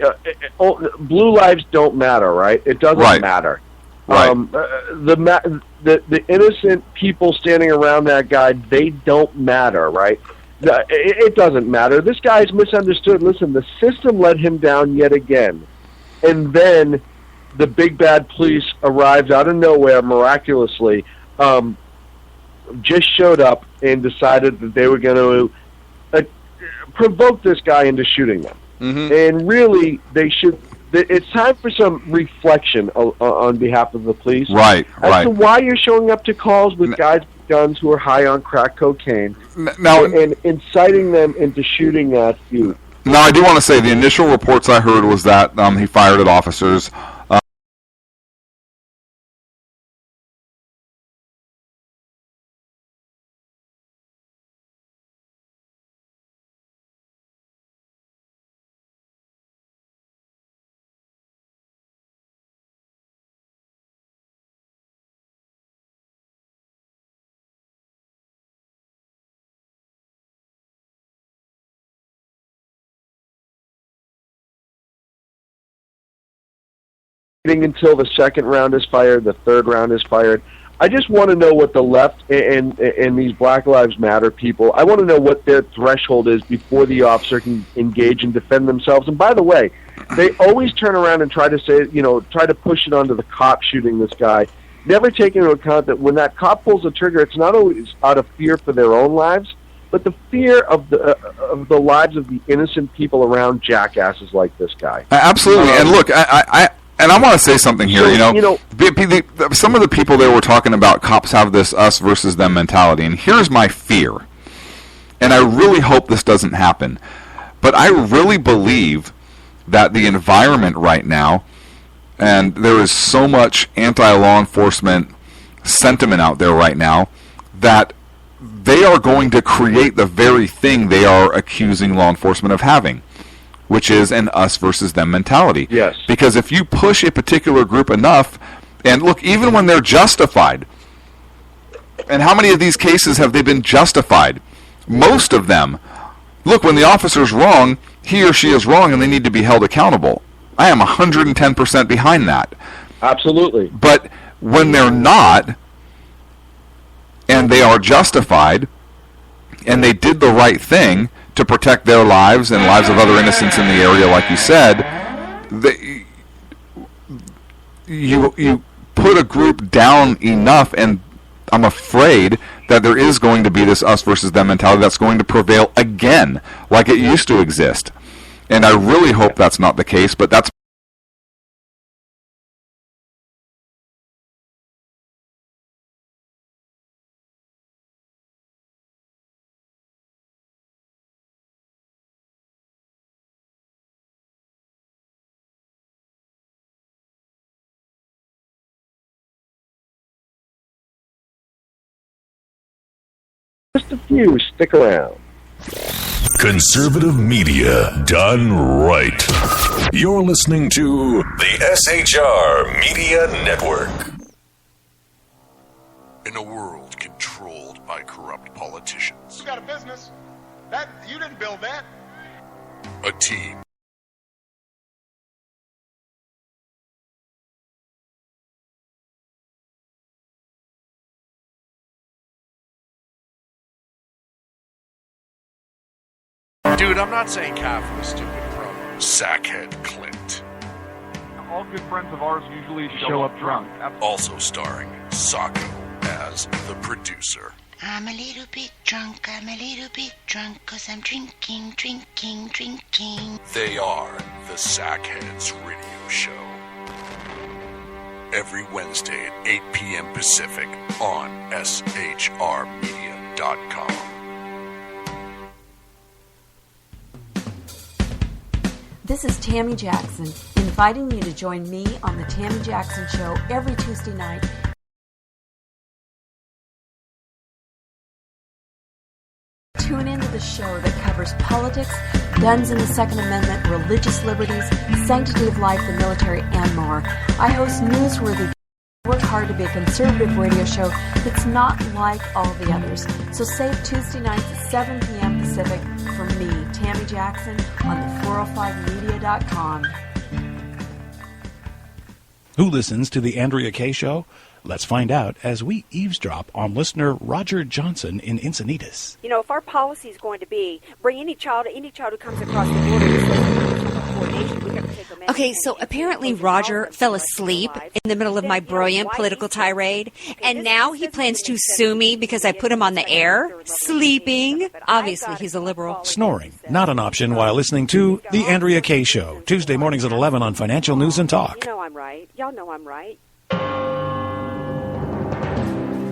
blue lives don't matter, right? It doesn't matter. Right. The innocent people standing around that guy, they don't matter, right? It doesn't matter. This guy's misunderstood. Listen, the system let him down yet again. And then the big bad police arrived out of nowhere miraculously, just showed up and decided that they were going to provoke this guy into shooting them. Mm-hmm. And really, they should... It's time for some reflection on behalf of the police. Right, as to why you're showing up to calls with guys with guns who are high on crack cocaine and inciting them into shooting at you. Now, I do want to say the initial reports I heard was that he fired at officers. Until the second round is fired, the third round is fired. I just want to know what the left and these Black Lives Matter people, I want to know what their threshold is before the officer can engage and defend themselves. And by the way, they always turn around and try to say, try to push it onto the cop shooting this guy, never taking into account that when that cop pulls the trigger, it's not always out of fear for their own lives, but the fear of the lives of the innocent people around jackasses like this guy. Absolutely. And look, I want to say something here. Some of the people there were talking about cops have this us versus them mentality, and here's my fear. And I really hope this doesn't happen, but I really believe that the environment right now, and there is so much anti-law enforcement sentiment out there right now, that they are going to create the very thing they are accusing law enforcement of having, which is an us versus them mentality. Yes. Because if you push a particular group enough, and look, even when they're justified, and how many of these cases have they been justified? Most of them. Look, when the officer's wrong, he or she is wrong, and they need to be held accountable. I am 110% behind that. Absolutely. But when they're not, and they are justified, and they did the right thing to protect their lives and lives of other innocents in the area, like you said, you put a group down enough, and I'm afraid that there is going to be this us versus them mentality that's going to prevail again, like it used to exist. And I really hope that's not the case, but that's just a few. Stick around. Conservative media done right. You're listening to the SHR Media Network. In a world controlled by corrupt politicians. You got a business. You didn't build that. A team. Dude, I'm not saying capitalist, stupid, bro. Sackhead Clint. All good friends of ours usually show up drunk. Also starring Sacco as the producer. I'm a little bit drunk, 'cause I'm drinking. They are the Sackheads Radio Show. Every Wednesday at 8 p.m. Pacific on shrmedia.com. This is Tammy Jackson, inviting you to join me on the Tammy Jackson Show every Tuesday night. Tune into the show that covers politics, guns and the Second Amendment, religious liberties, sanctity of life, the military, and more. I host newsworthy, work hard to be a conservative radio show that's not like all the others. So save Tuesday nights at 7 p.m. Pacific for me, Tammy Jackson, on the 405media.com. Who listens to the Andrea Kaye Show? Let's find out as we eavesdrop on listener Roger Johnson in Encinitas. You know, if our policy is going to be bring any child who comes across the border to coordination, we have to take them in. Okay, so apparently Roger fell asleep in the middle of my brilliant political tirade, and now he plans to sue me because I put him on the air, sleeping. Obviously, he's a liberal. Snoring, not an option while listening to The Andrea Kaye Show, Tuesday mornings at 11 on Financial News and Talk. You know I'm right. Y'all know I'm right.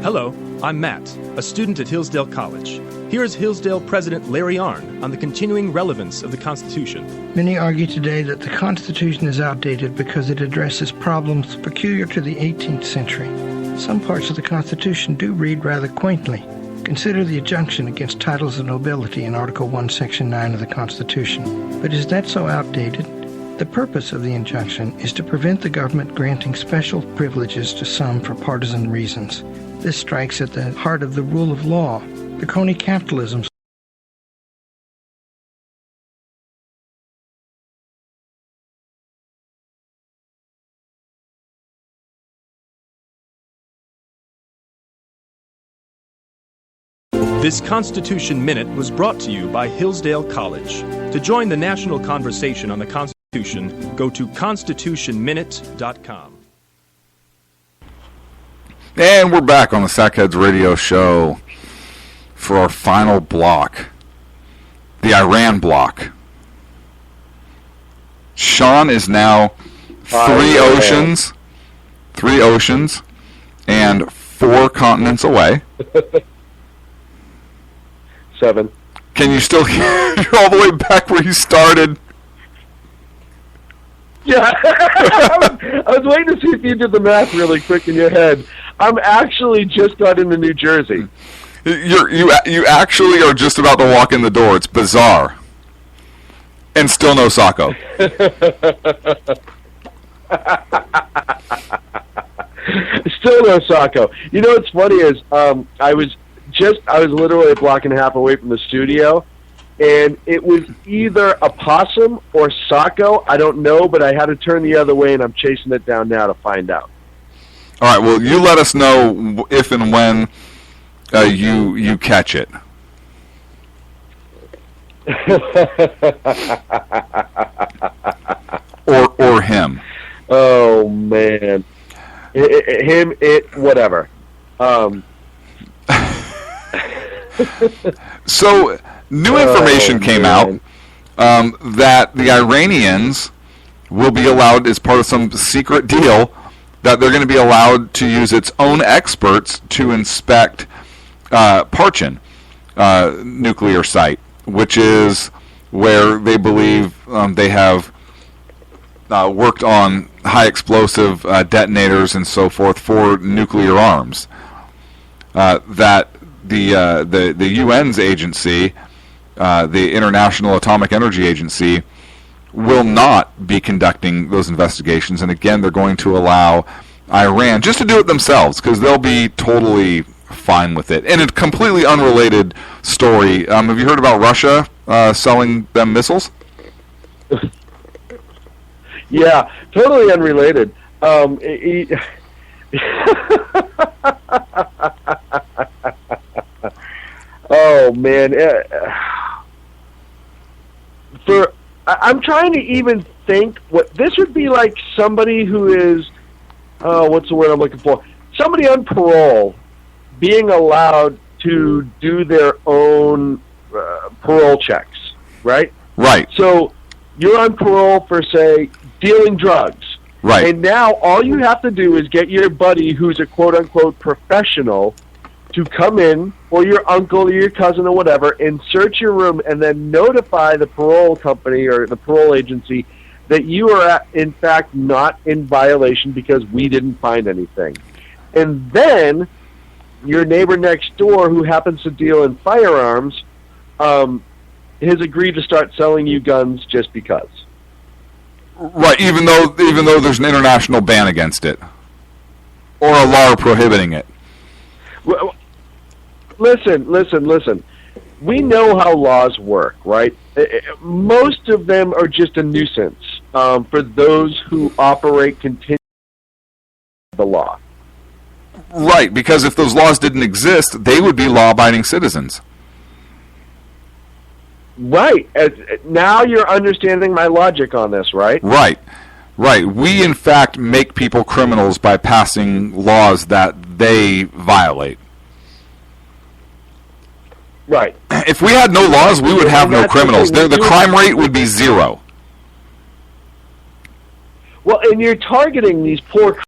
Hello, I'm Matt, a student at Hillsdale College. Here is Hillsdale President Larry Arnn on the continuing relevance of the Constitution. Many argue today that the Constitution is outdated because it addresses problems peculiar to the 18th century. Some parts of the Constitution do read rather quaintly. Consider the injunction against titles of nobility in Article 1, Section 9 of the Constitution. But is that so outdated? The purpose of the injunction is to prevent the government granting special privileges to some for partisan reasons. This strikes at the heart of the rule of law, the crony capitalism. This Constitution Minute was brought to you by Hillsdale College. To join the national conversation on the Constitution, go to constitutionminute.com. And we're back on the Sackheads Radio Show for our final block, the Iran block. Sean is now three oceans and 4 continents away. 7. Can you still hear? You're all the way back where you started. Yeah, I was waiting to see if you did the math really quick in your head. I'm actually just got into New Jersey. You actually are just about to walk in the door. It's bizarre. And still no Sacco. Still no Sacco. You know what's funny is I was literally a block and a half away from the studio, and it was either a possum or Sacco. I don't know, but I had to turn the other way, and I'm chasing it down now to find out. All right, well, you let us know if and when you catch it. or him. Oh man, whatever. So new information came out that the Iranians will be allowed, as part of some secret deal, that they're going to be allowed to use its own experts to inspect Parchin nuclear site, which is where they believe they have worked on high explosive detonators and so forth for nuclear arms. That the UN's agency, the International Atomic Energy Agency, will not be conducting those investigations, and again, they're going to allow Iran just to do it themselves, because they'll be totally fine with it. And a completely unrelated story. Have you heard about Russia selling them missiles? Yeah, totally unrelated. Oh man, I'm trying to even think what this would be like. Somebody who is, what's the word I'm looking for? Somebody on parole being allowed to do their own parole checks, right? Right. So you're on parole for, say, dealing drugs. Right. And now all you have to do is get your buddy who's a quote-unquote professional to come in, or your uncle or your cousin or whatever, and search your room and then notify the parole company or the parole agency that you are, in fact, not in violation because we didn't find anything. And then your neighbor next door, who happens to deal in firearms, has agreed to start selling you guns just because. Right, even though there's an international ban against it, or a law prohibiting it. Well, listen. We know how laws work, right? Most of them are just a nuisance for those who operate continuously the law. Right, because if those laws didn't exist, they would be law-abiding citizens. Right. Now you're understanding my logic on this, right? Right. We, in fact, make people criminals by passing laws that they violate. Right. If we had no laws, we would have no criminals. The crime rate would be zero. Well, and you're targeting these poor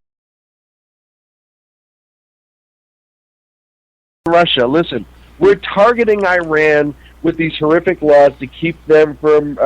Russia. Listen, we're targeting Iran with these horrific laws to keep them from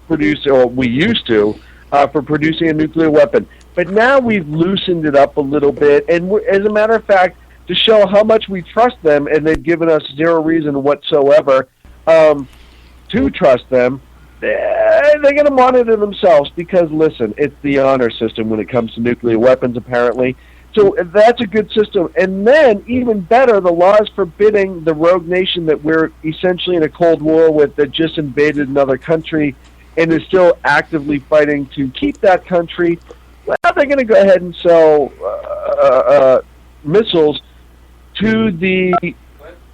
producing, or we used to, for producing a nuclear weapon. But now we've loosened it up a little bit, and as a matter of fact, to show how much we trust them, and they've given us zero reason whatsoever to trust them, they're going to monitor themselves because, listen, it's the honor system when it comes to nuclear weapons, apparently. So that's a good system. And then, even better, the laws forbidding the rogue nation that we're essentially in a Cold War with, that just invaded another country and is still actively fighting to keep that country. Well, they're going to go ahead and sell missiles to the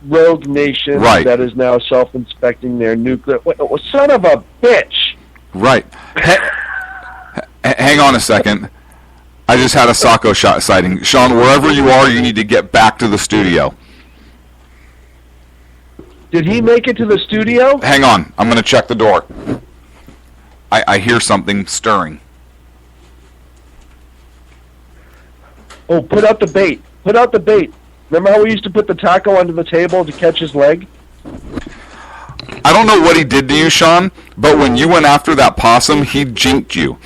rogue nation that is now self-inspecting their nuclear... Son of a bitch! Right. Hang on a second. I just had a Sacco shot sighting. Sean, wherever you are, you need to get back to the studio. Did he make it to the studio? Hang on. I'm going to check the door. I hear something stirring. Oh, put out the bait. Put out the bait. Remember how we used to put the taco under the table to catch his leg? I don't know what he did to you, Sean, but when you went after that possum, he jinked you.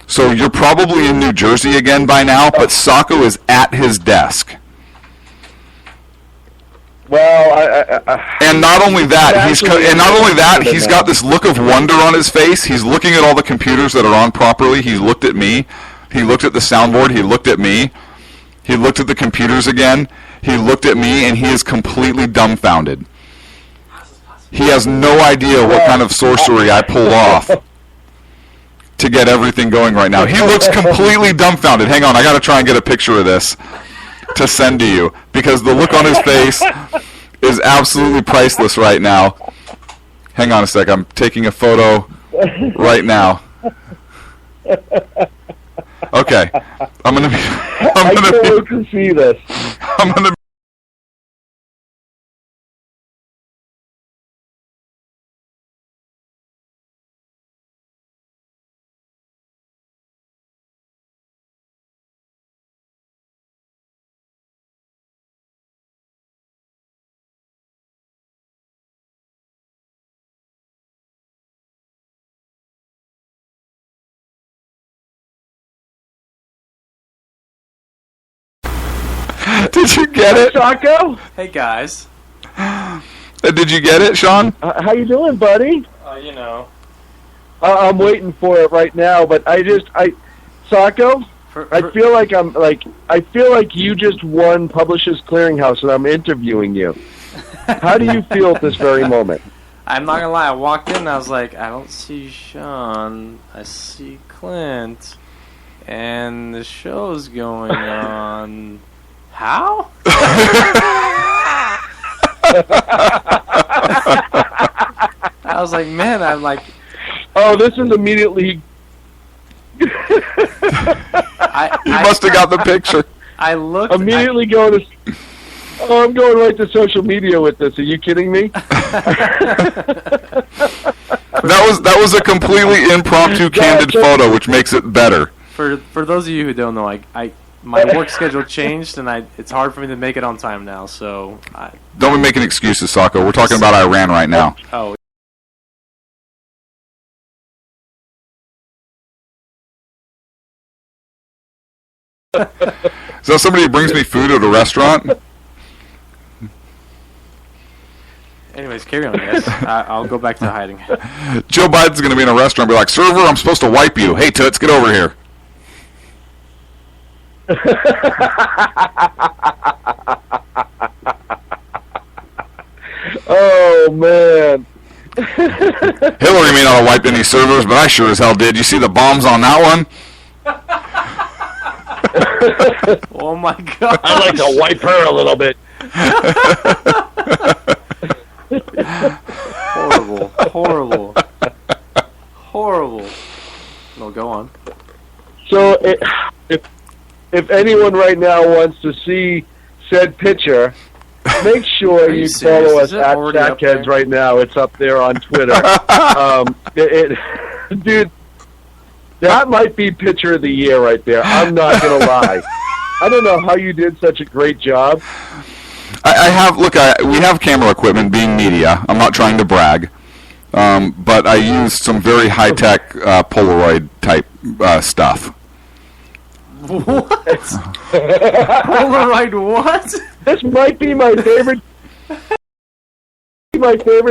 So you're probably in New Jersey again by now, but Sacco is at his desk. Well, and not only that, he's got this look of wonder on his face. He's looking at all the computers that are on properly. He looked at me. He looked at the soundboard. He looked at me. He looked at the computers again. He looked at me, and he is completely dumbfounded. He has no idea what kind of sorcery I pulled off to get everything going right now. He looks completely dumbfounded. Hang on, I got to try and get a picture of this to send to you, because the look on his face is absolutely priceless right now. Hang on a sec. I'm taking a photo right now. Okay. I'm gonna I can't wait to see this. I'm gonna. Did you get it, Sacco? Hey guys. Did you get it, Sean? How you doing, buddy? You know. I'm waiting for it right now, but Sacco, I feel like you just won Publishers Clearinghouse, and I'm interviewing you. How do you feel at this very moment? I'm not gonna lie, I walked in and I was like, I don't see Sean, I see Clint, and the show's going on. How? I was like, man, I'm like... Oh, this is immediately... You must have got the picture. I looked... Immediately going to... Oh, I'm going right to social media with this. Are you kidding me? That was a completely impromptu, candid photo, which makes it better. For those of you who don't know, my work schedule changed, and it's hard for me to make it on time now. So don't be making excuses, Sacco. We're talking about Iran right now. Oh. So somebody who brings me food at a restaurant? Anyways, carry on, guys. I'll go back to hiding. Joe Biden's going to be in a restaurant and be like, server, I'm supposed to wipe you. Hey, Toots, get over here. Oh, man. Hillary may not have wiped any servers, but I sure as hell did. You see the bombs on that one? Oh, my God. I'd like to wipe her a little bit. Horrible. No, go on. So, if anyone right now wants to see said picture, make sure you follow us at Sackheads right now. It's up there on Twitter. Dude, that might be picture of the year right there. I'm not going to lie. I don't know how you did such a great job. We have camera equipment, being media. I'm not trying to brag. But I used some very high-tech Polaroid type stuff. What? Polaroid what? This might be my favorite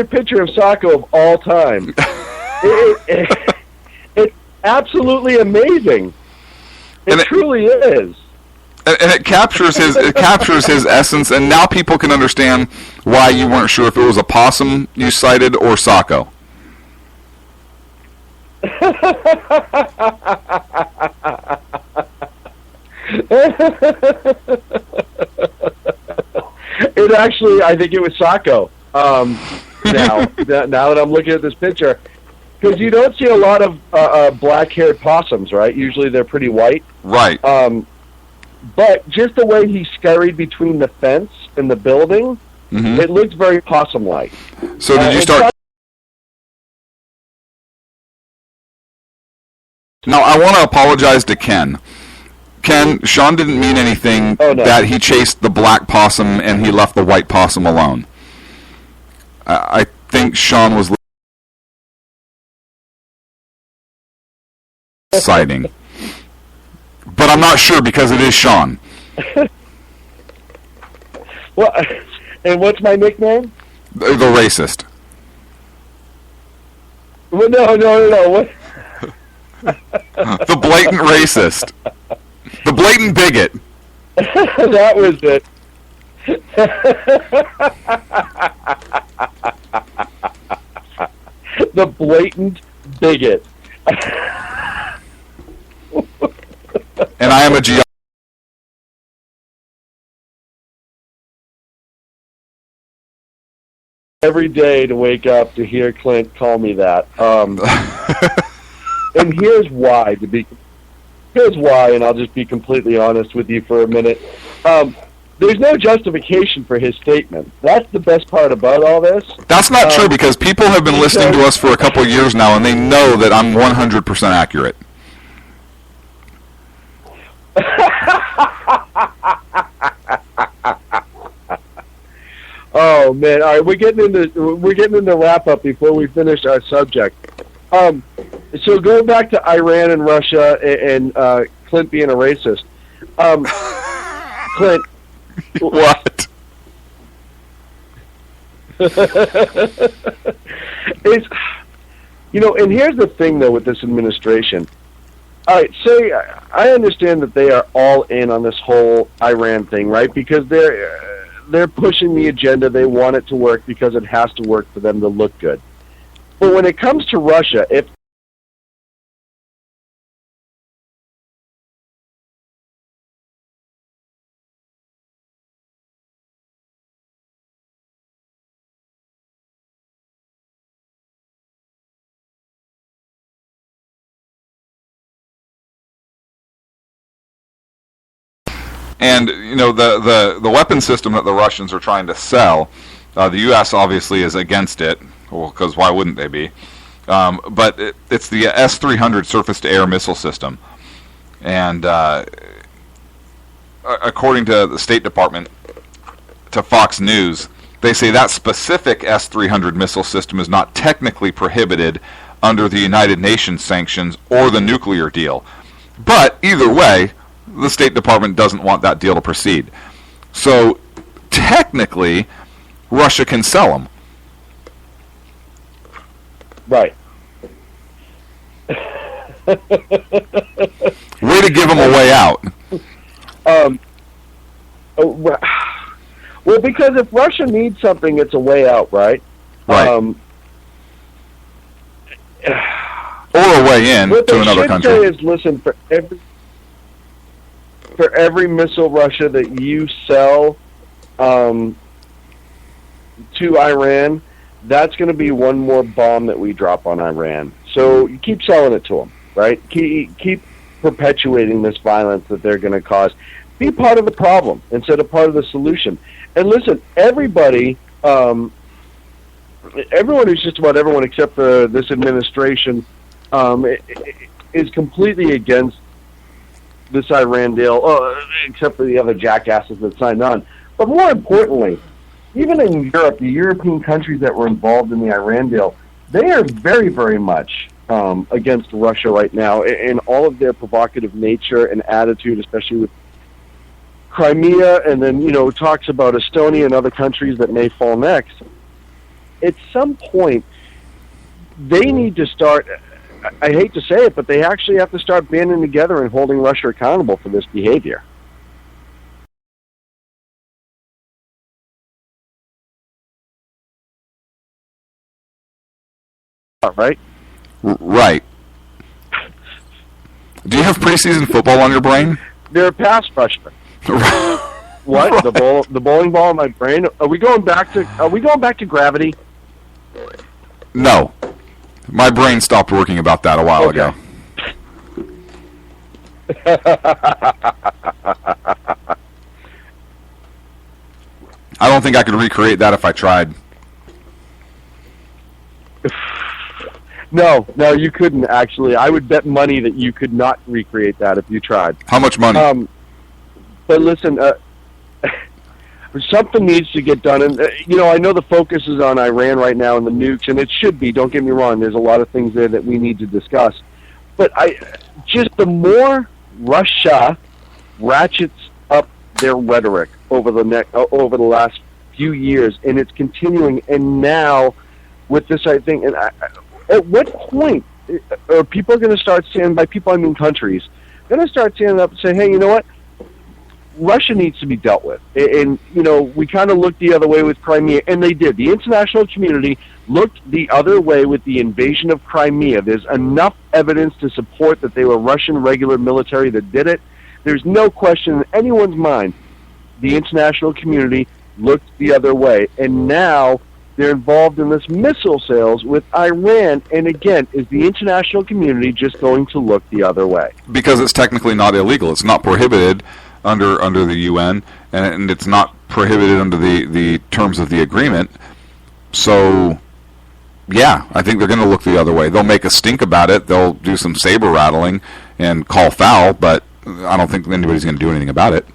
picture of Sacco of all time. It's absolutely amazing. It truly is. And it captures his essence, and now people can understand why you weren't sure if it was a possum you cited or Sacco. It actually, I think it was Sacco. Now that I'm looking at this picture, because you don't see a lot of black-haired possums, right? Usually they're pretty white. Right. But just the way he scurried between the fence and the building, it looked very possum-like. So did you start... Now, I want to apologize to Ken. Ken, Sean didn't mean anything that he chased the black possum and he left the white possum alone. I think Sean was sighting. But I'm not sure because it is Sean. Well, and what's my nickname? The racist. Well, no. What? The blatant racist. The blatant bigot. That was it. The blatant bigot. And I am a geologist. every day to wake up to hear Clint call me that. And here's why. Here's why, and I'll just be completely honest with you for a minute. There's no justification for his statement. That's the best part about all this. That's not true, because people have been listening to us for a couple of years now, and they know that I'm 100% accurate. Oh man! All right, we're getting into wrap up before we finish our subject. So going back to Iran and Russia and Clint being a racist, Clint. What? It's, and here's the thing though with this administration. All right, say I understand that they are all in on this whole Iran thing, right? Because they're pushing the agenda. They want it to work because it has to work for them to look good. But when it comes to Russia, if And the weapon system that the Russians are trying to sell, the U.S. obviously is against it. Well, because why wouldn't they be? But it's the S-300 surface-to-air missile system, and according to the State Department, to Fox News, they say that specific S-300 missile system is not technically prohibited under the United Nations sanctions or the nuclear deal. But either way, the State Department doesn't want that deal to proceed. So technically, Russia can sell them. Right. Way to give them a way out. Well, because if Russia needs something, it's a way out, right? Right. Or a way in to another country. What they should say is, listen, for every missile, Russia, that you sell to Iran, that's going to be one more bomb that we drop on Iran. So you keep selling it to them, right? Keep perpetuating this violence that they're going to cause. Be part of the problem instead of part of the solution. And listen, everybody, everyone who's just about everyone except for this administration is completely against this Iran deal, except for the other jackasses that signed on. But more importantly, even in Europe, the European countries that were involved in the Iran deal, they are very, very much against Russia right now in all of their provocative nature and attitude, especially with Crimea, and then, talks about Estonia and other countries that may fall next. At some point, they need to start, I hate to say it, but they actually have to start banding together and holding Russia accountable for this behavior. Right? Right. Do you have preseason football on your brain? They're a pass rusher. What? Right. The bowling ball in my brain? Are we going back to gravity? No. My brain stopped working about that a while ago. I don't think I could recreate that if I tried. No, you couldn't, actually. I would bet money that you could not recreate that if you tried. How much money? But listen, something needs to get done. And, I know the focus is on Iran right now and the nukes, and it should be. Don't get me wrong. There's a lot of things there that we need to discuss. But the more Russia ratchets up their rhetoric over the last few years, and it's continuing, and now with this, I think, at what point are people going to start saying, by people I mean countries, going to start standing up and say, hey, you know what? Russia needs to be dealt with. And, we kind of looked the other way with Crimea, and they did. The international community looked the other way with the invasion of Crimea. There's enough evidence to support that they were Russian regular military that did it. There's no question in anyone's mind the international community looked the other way. And now they're involved in this missile sales with Iran. And again, is the international community just going to look the other way? Because it's technically not illegal. It's not prohibited under the UN, and it's not prohibited under the terms of the agreement. So, yeah, I think they're going to look the other way. They'll make a stink about it. They'll do some saber rattling and call foul, but I don't think anybody's going to do anything about it.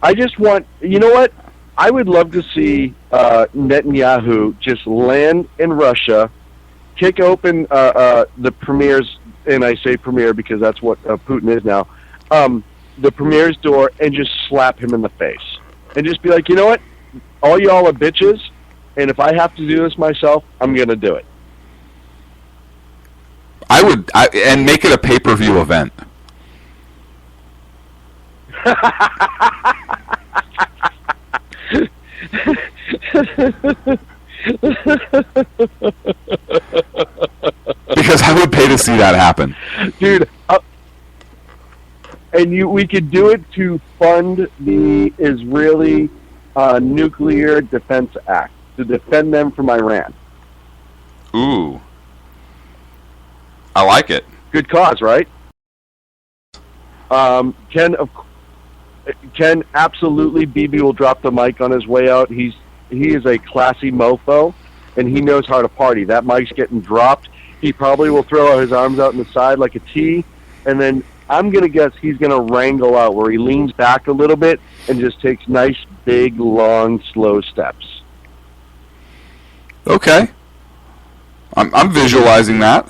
I just want, you know what? I would love to see Netanyahu just land in Russia, kick open the premier's, and I say premier because that's what Putin is now, the premier's door, and just slap him in the face. And just be like, you know what? All y'all are bitches, and if I have to do this myself, I'm going to do it. And make it a pay-per-view event. Because I would pay to see that happen, dude. And we could do it to fund the Israeli Nuclear Defense Act to defend them from Iran. Ooh, I like it. Good cause, right? Ken, absolutely. BB will drop the mic on his way out. He is a classy mofo, and he knows how to party. That mic's getting dropped. He probably will throw his arms out in the side like a T, and then I'm going to guess he's going to wrangle out where he leans back a little bit and just takes nice, big, long, slow steps. Okay. I'm visualizing that.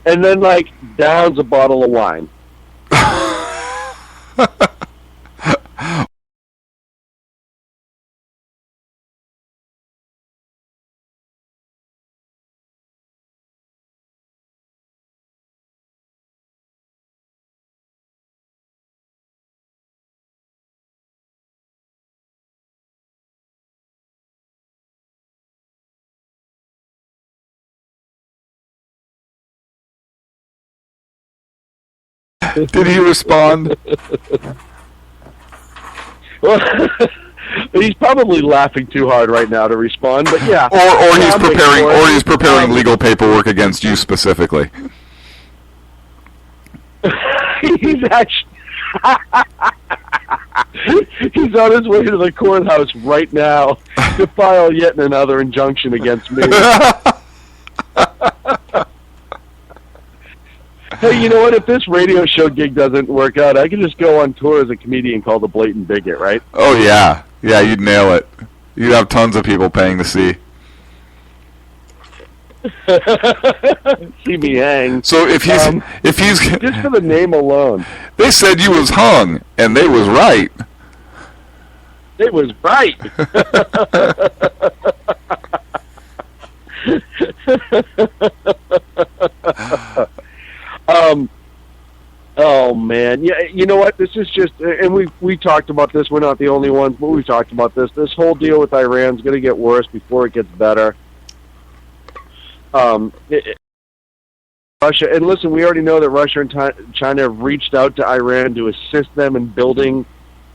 And then, downs a bottle of wine. Did he respond? Well, he's probably laughing too hard right now to respond, but yeah. Or he's preparing legal paperwork against you specifically. He's actually he's on his way to the courthouse right now to file yet another injunction against me. Hey, you know what? If this radio show gig doesn't work out, I can just go on tour as a comedian called the Blatant Bigot, right? Oh, yeah. Yeah, you'd nail it. You'd have tons of people paying to see. See me hang. So if he's just for the name alone. They said you was hung, and they was right. They was right. Oh man, yeah. You know what? This is just, and we talked about this. We're not the only ones, but we've talked about this. This whole deal with Iran is going to get worse before it gets better. Russia, and listen, we already know that Russia and China have reached out to Iran to assist them in building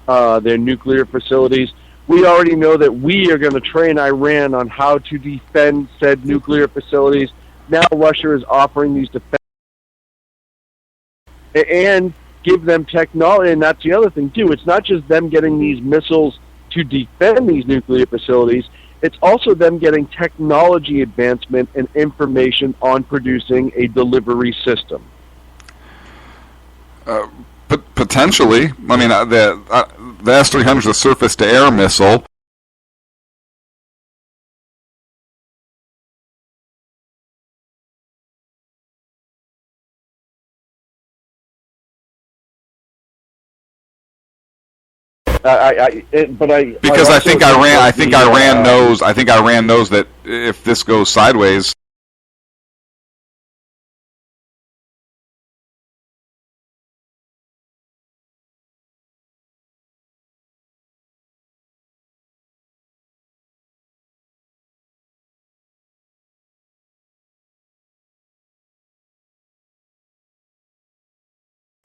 their nuclear facilities. We already know that we are going to train Iran on how to defend said nuclear facilities. Now Russia is offering these defense and give them technology, and that's the other thing too. It's not just them getting these missiles to defend these nuclear facilities, it's also them getting technology advancement and information on producing a delivery system. Potentially. I mean, the S-300 is a surface-to-air missile. I think Iran knows. I think Iran knows that if this goes sideways,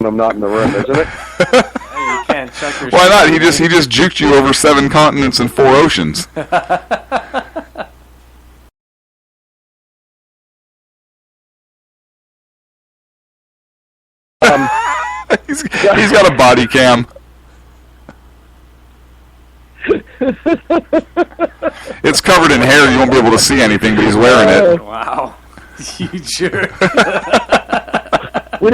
I'm not in the room, isn't it? check your Why not? He just juked you over 7 continents and 4 oceans. He's got a body cam. It's covered in hair. You won't be able to see anything, but he's wearing it. Wow. You jerk. When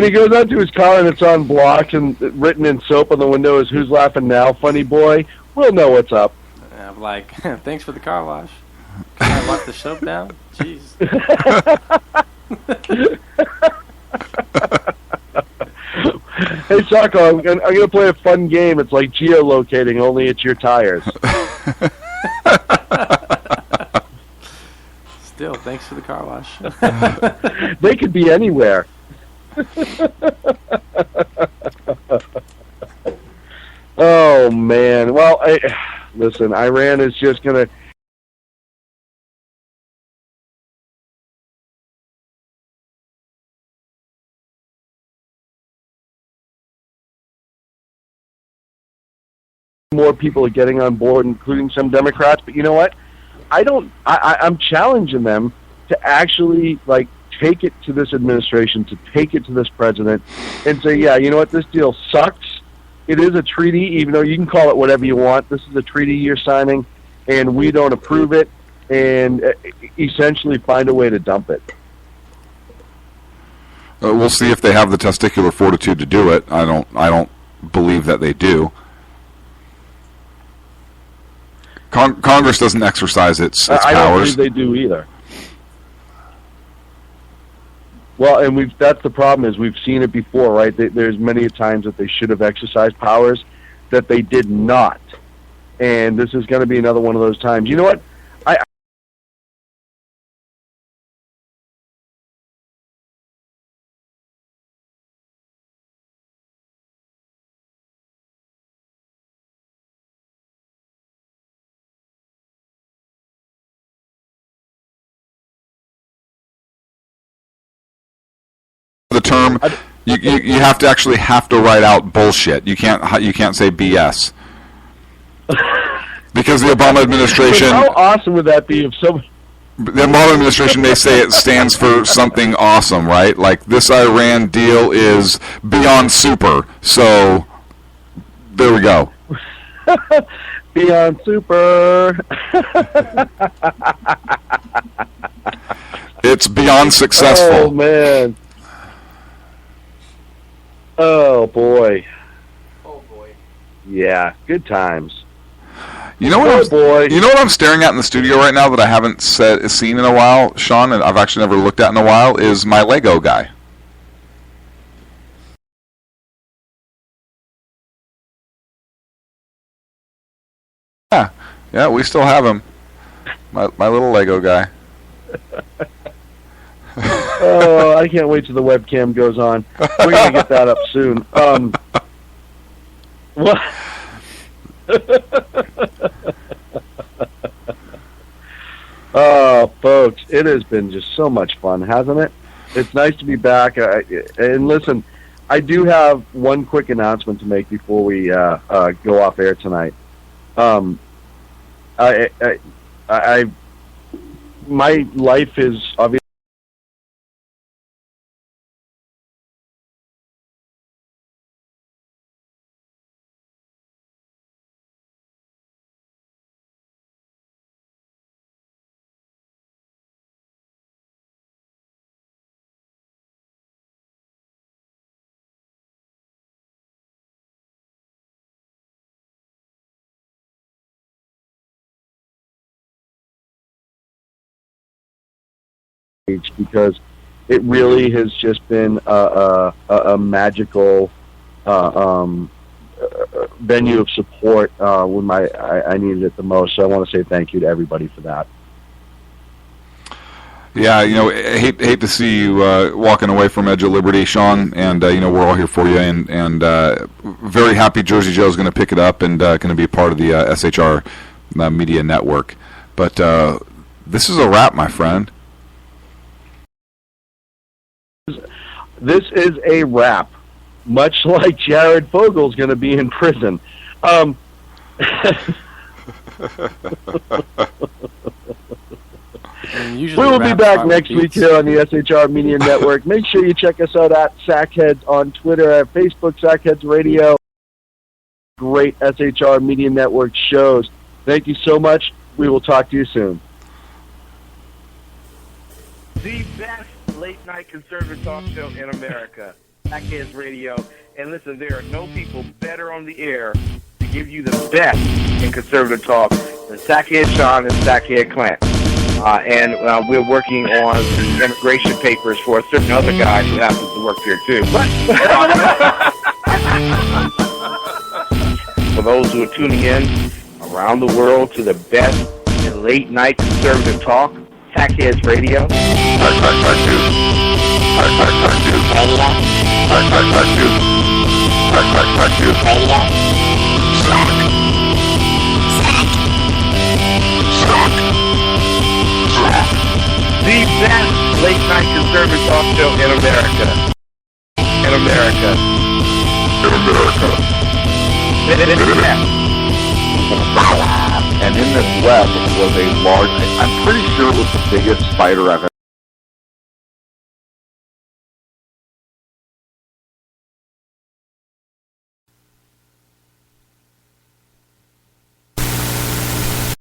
he goes out to his car and it's on blocks and written in soap on the window is "Who's laughing now, funny boy?" We'll know what's up. I'm like, thanks for the car wash. Can I wipe the soap down? Jeez. Hey, Socko, I'm going to play a fun game. It's like geolocating, only it's your tires. Still, thanks for the car wash. They could be anywhere. Oh, man. Well, listen, Iran is just going to... More people are getting on board, including some Democrats. But you know what? I'm challenging them to actually, like, take it to this administration, to take it to this president, and say, yeah, you know what? This deal sucks. It is a treaty, even though you can call it whatever you want. This is a treaty you're signing, and we don't approve it, and essentially find a way to dump it. We'll see if they have the testicular fortitude to do it. I don't believe that they do. Congress doesn't exercise its powers. I don't believe they do either. Well, and that's the problem is we've seen it before, right? There's many times that they should have exercised powers that they did not. And this is going to be another one of those times. You know what? The term you have to actually write out bullshit. You can't say BS because the Obama administration. How awesome would that be if some? The Obama administration, they say it stands for something awesome, right? Like this Iran deal is beyond super. So there we go. Beyond super. It's beyond successful. Oh man. Oh boy. Oh boy. Yeah, good times. You know what? You know what I'm staring at in the studio right now that I haven't seen in a while, Sean, and I've actually never looked at in a while, is my Lego guy. Yeah, we still have him. My little Lego guy. Oh, I can't wait till the webcam goes on. We're going to get that up soon. What? Oh, folks, it has been just so much fun, hasn't it? It's nice to be back. And listen, I do have one quick announcement to make before we go off air tonight. My life is obviously. Because it really has just been a magical venue of support when I needed it the most. So I want to say thank you to everybody for that. Yeah, I hate to see you walking away from Edge of Liberty, Sean, and we're all here for you, and very happy Jersey Joe's going to pick it up and going to be a part of the SHR Media Network. But this is a wrap, my friend. This is a wrap. much like Jared Fogel's going to be in prison. We will be back next week here on the SHR Media Network. Make sure you check us out at Sackheads on Twitter, at Facebook, Sackheads Radio. Great SHR Media Network shows. Thank you so much. We will talk to you soon. The best late-night conservative talk show in America, Sackheads Radio. And listen, there are no people better on the air to give you the best in conservative talk than Sackhead Sean and Sackhead Clint. And we're working on the immigration papers for a certain other guy who happens to work here, too. For those who are tuning in around the world to the best in late-night conservative talk, Sackheads Radio. The best late-night conservative talk show in America. In America. In America. And in this web was a large, I'm pretty sure it was the biggest spider I've ever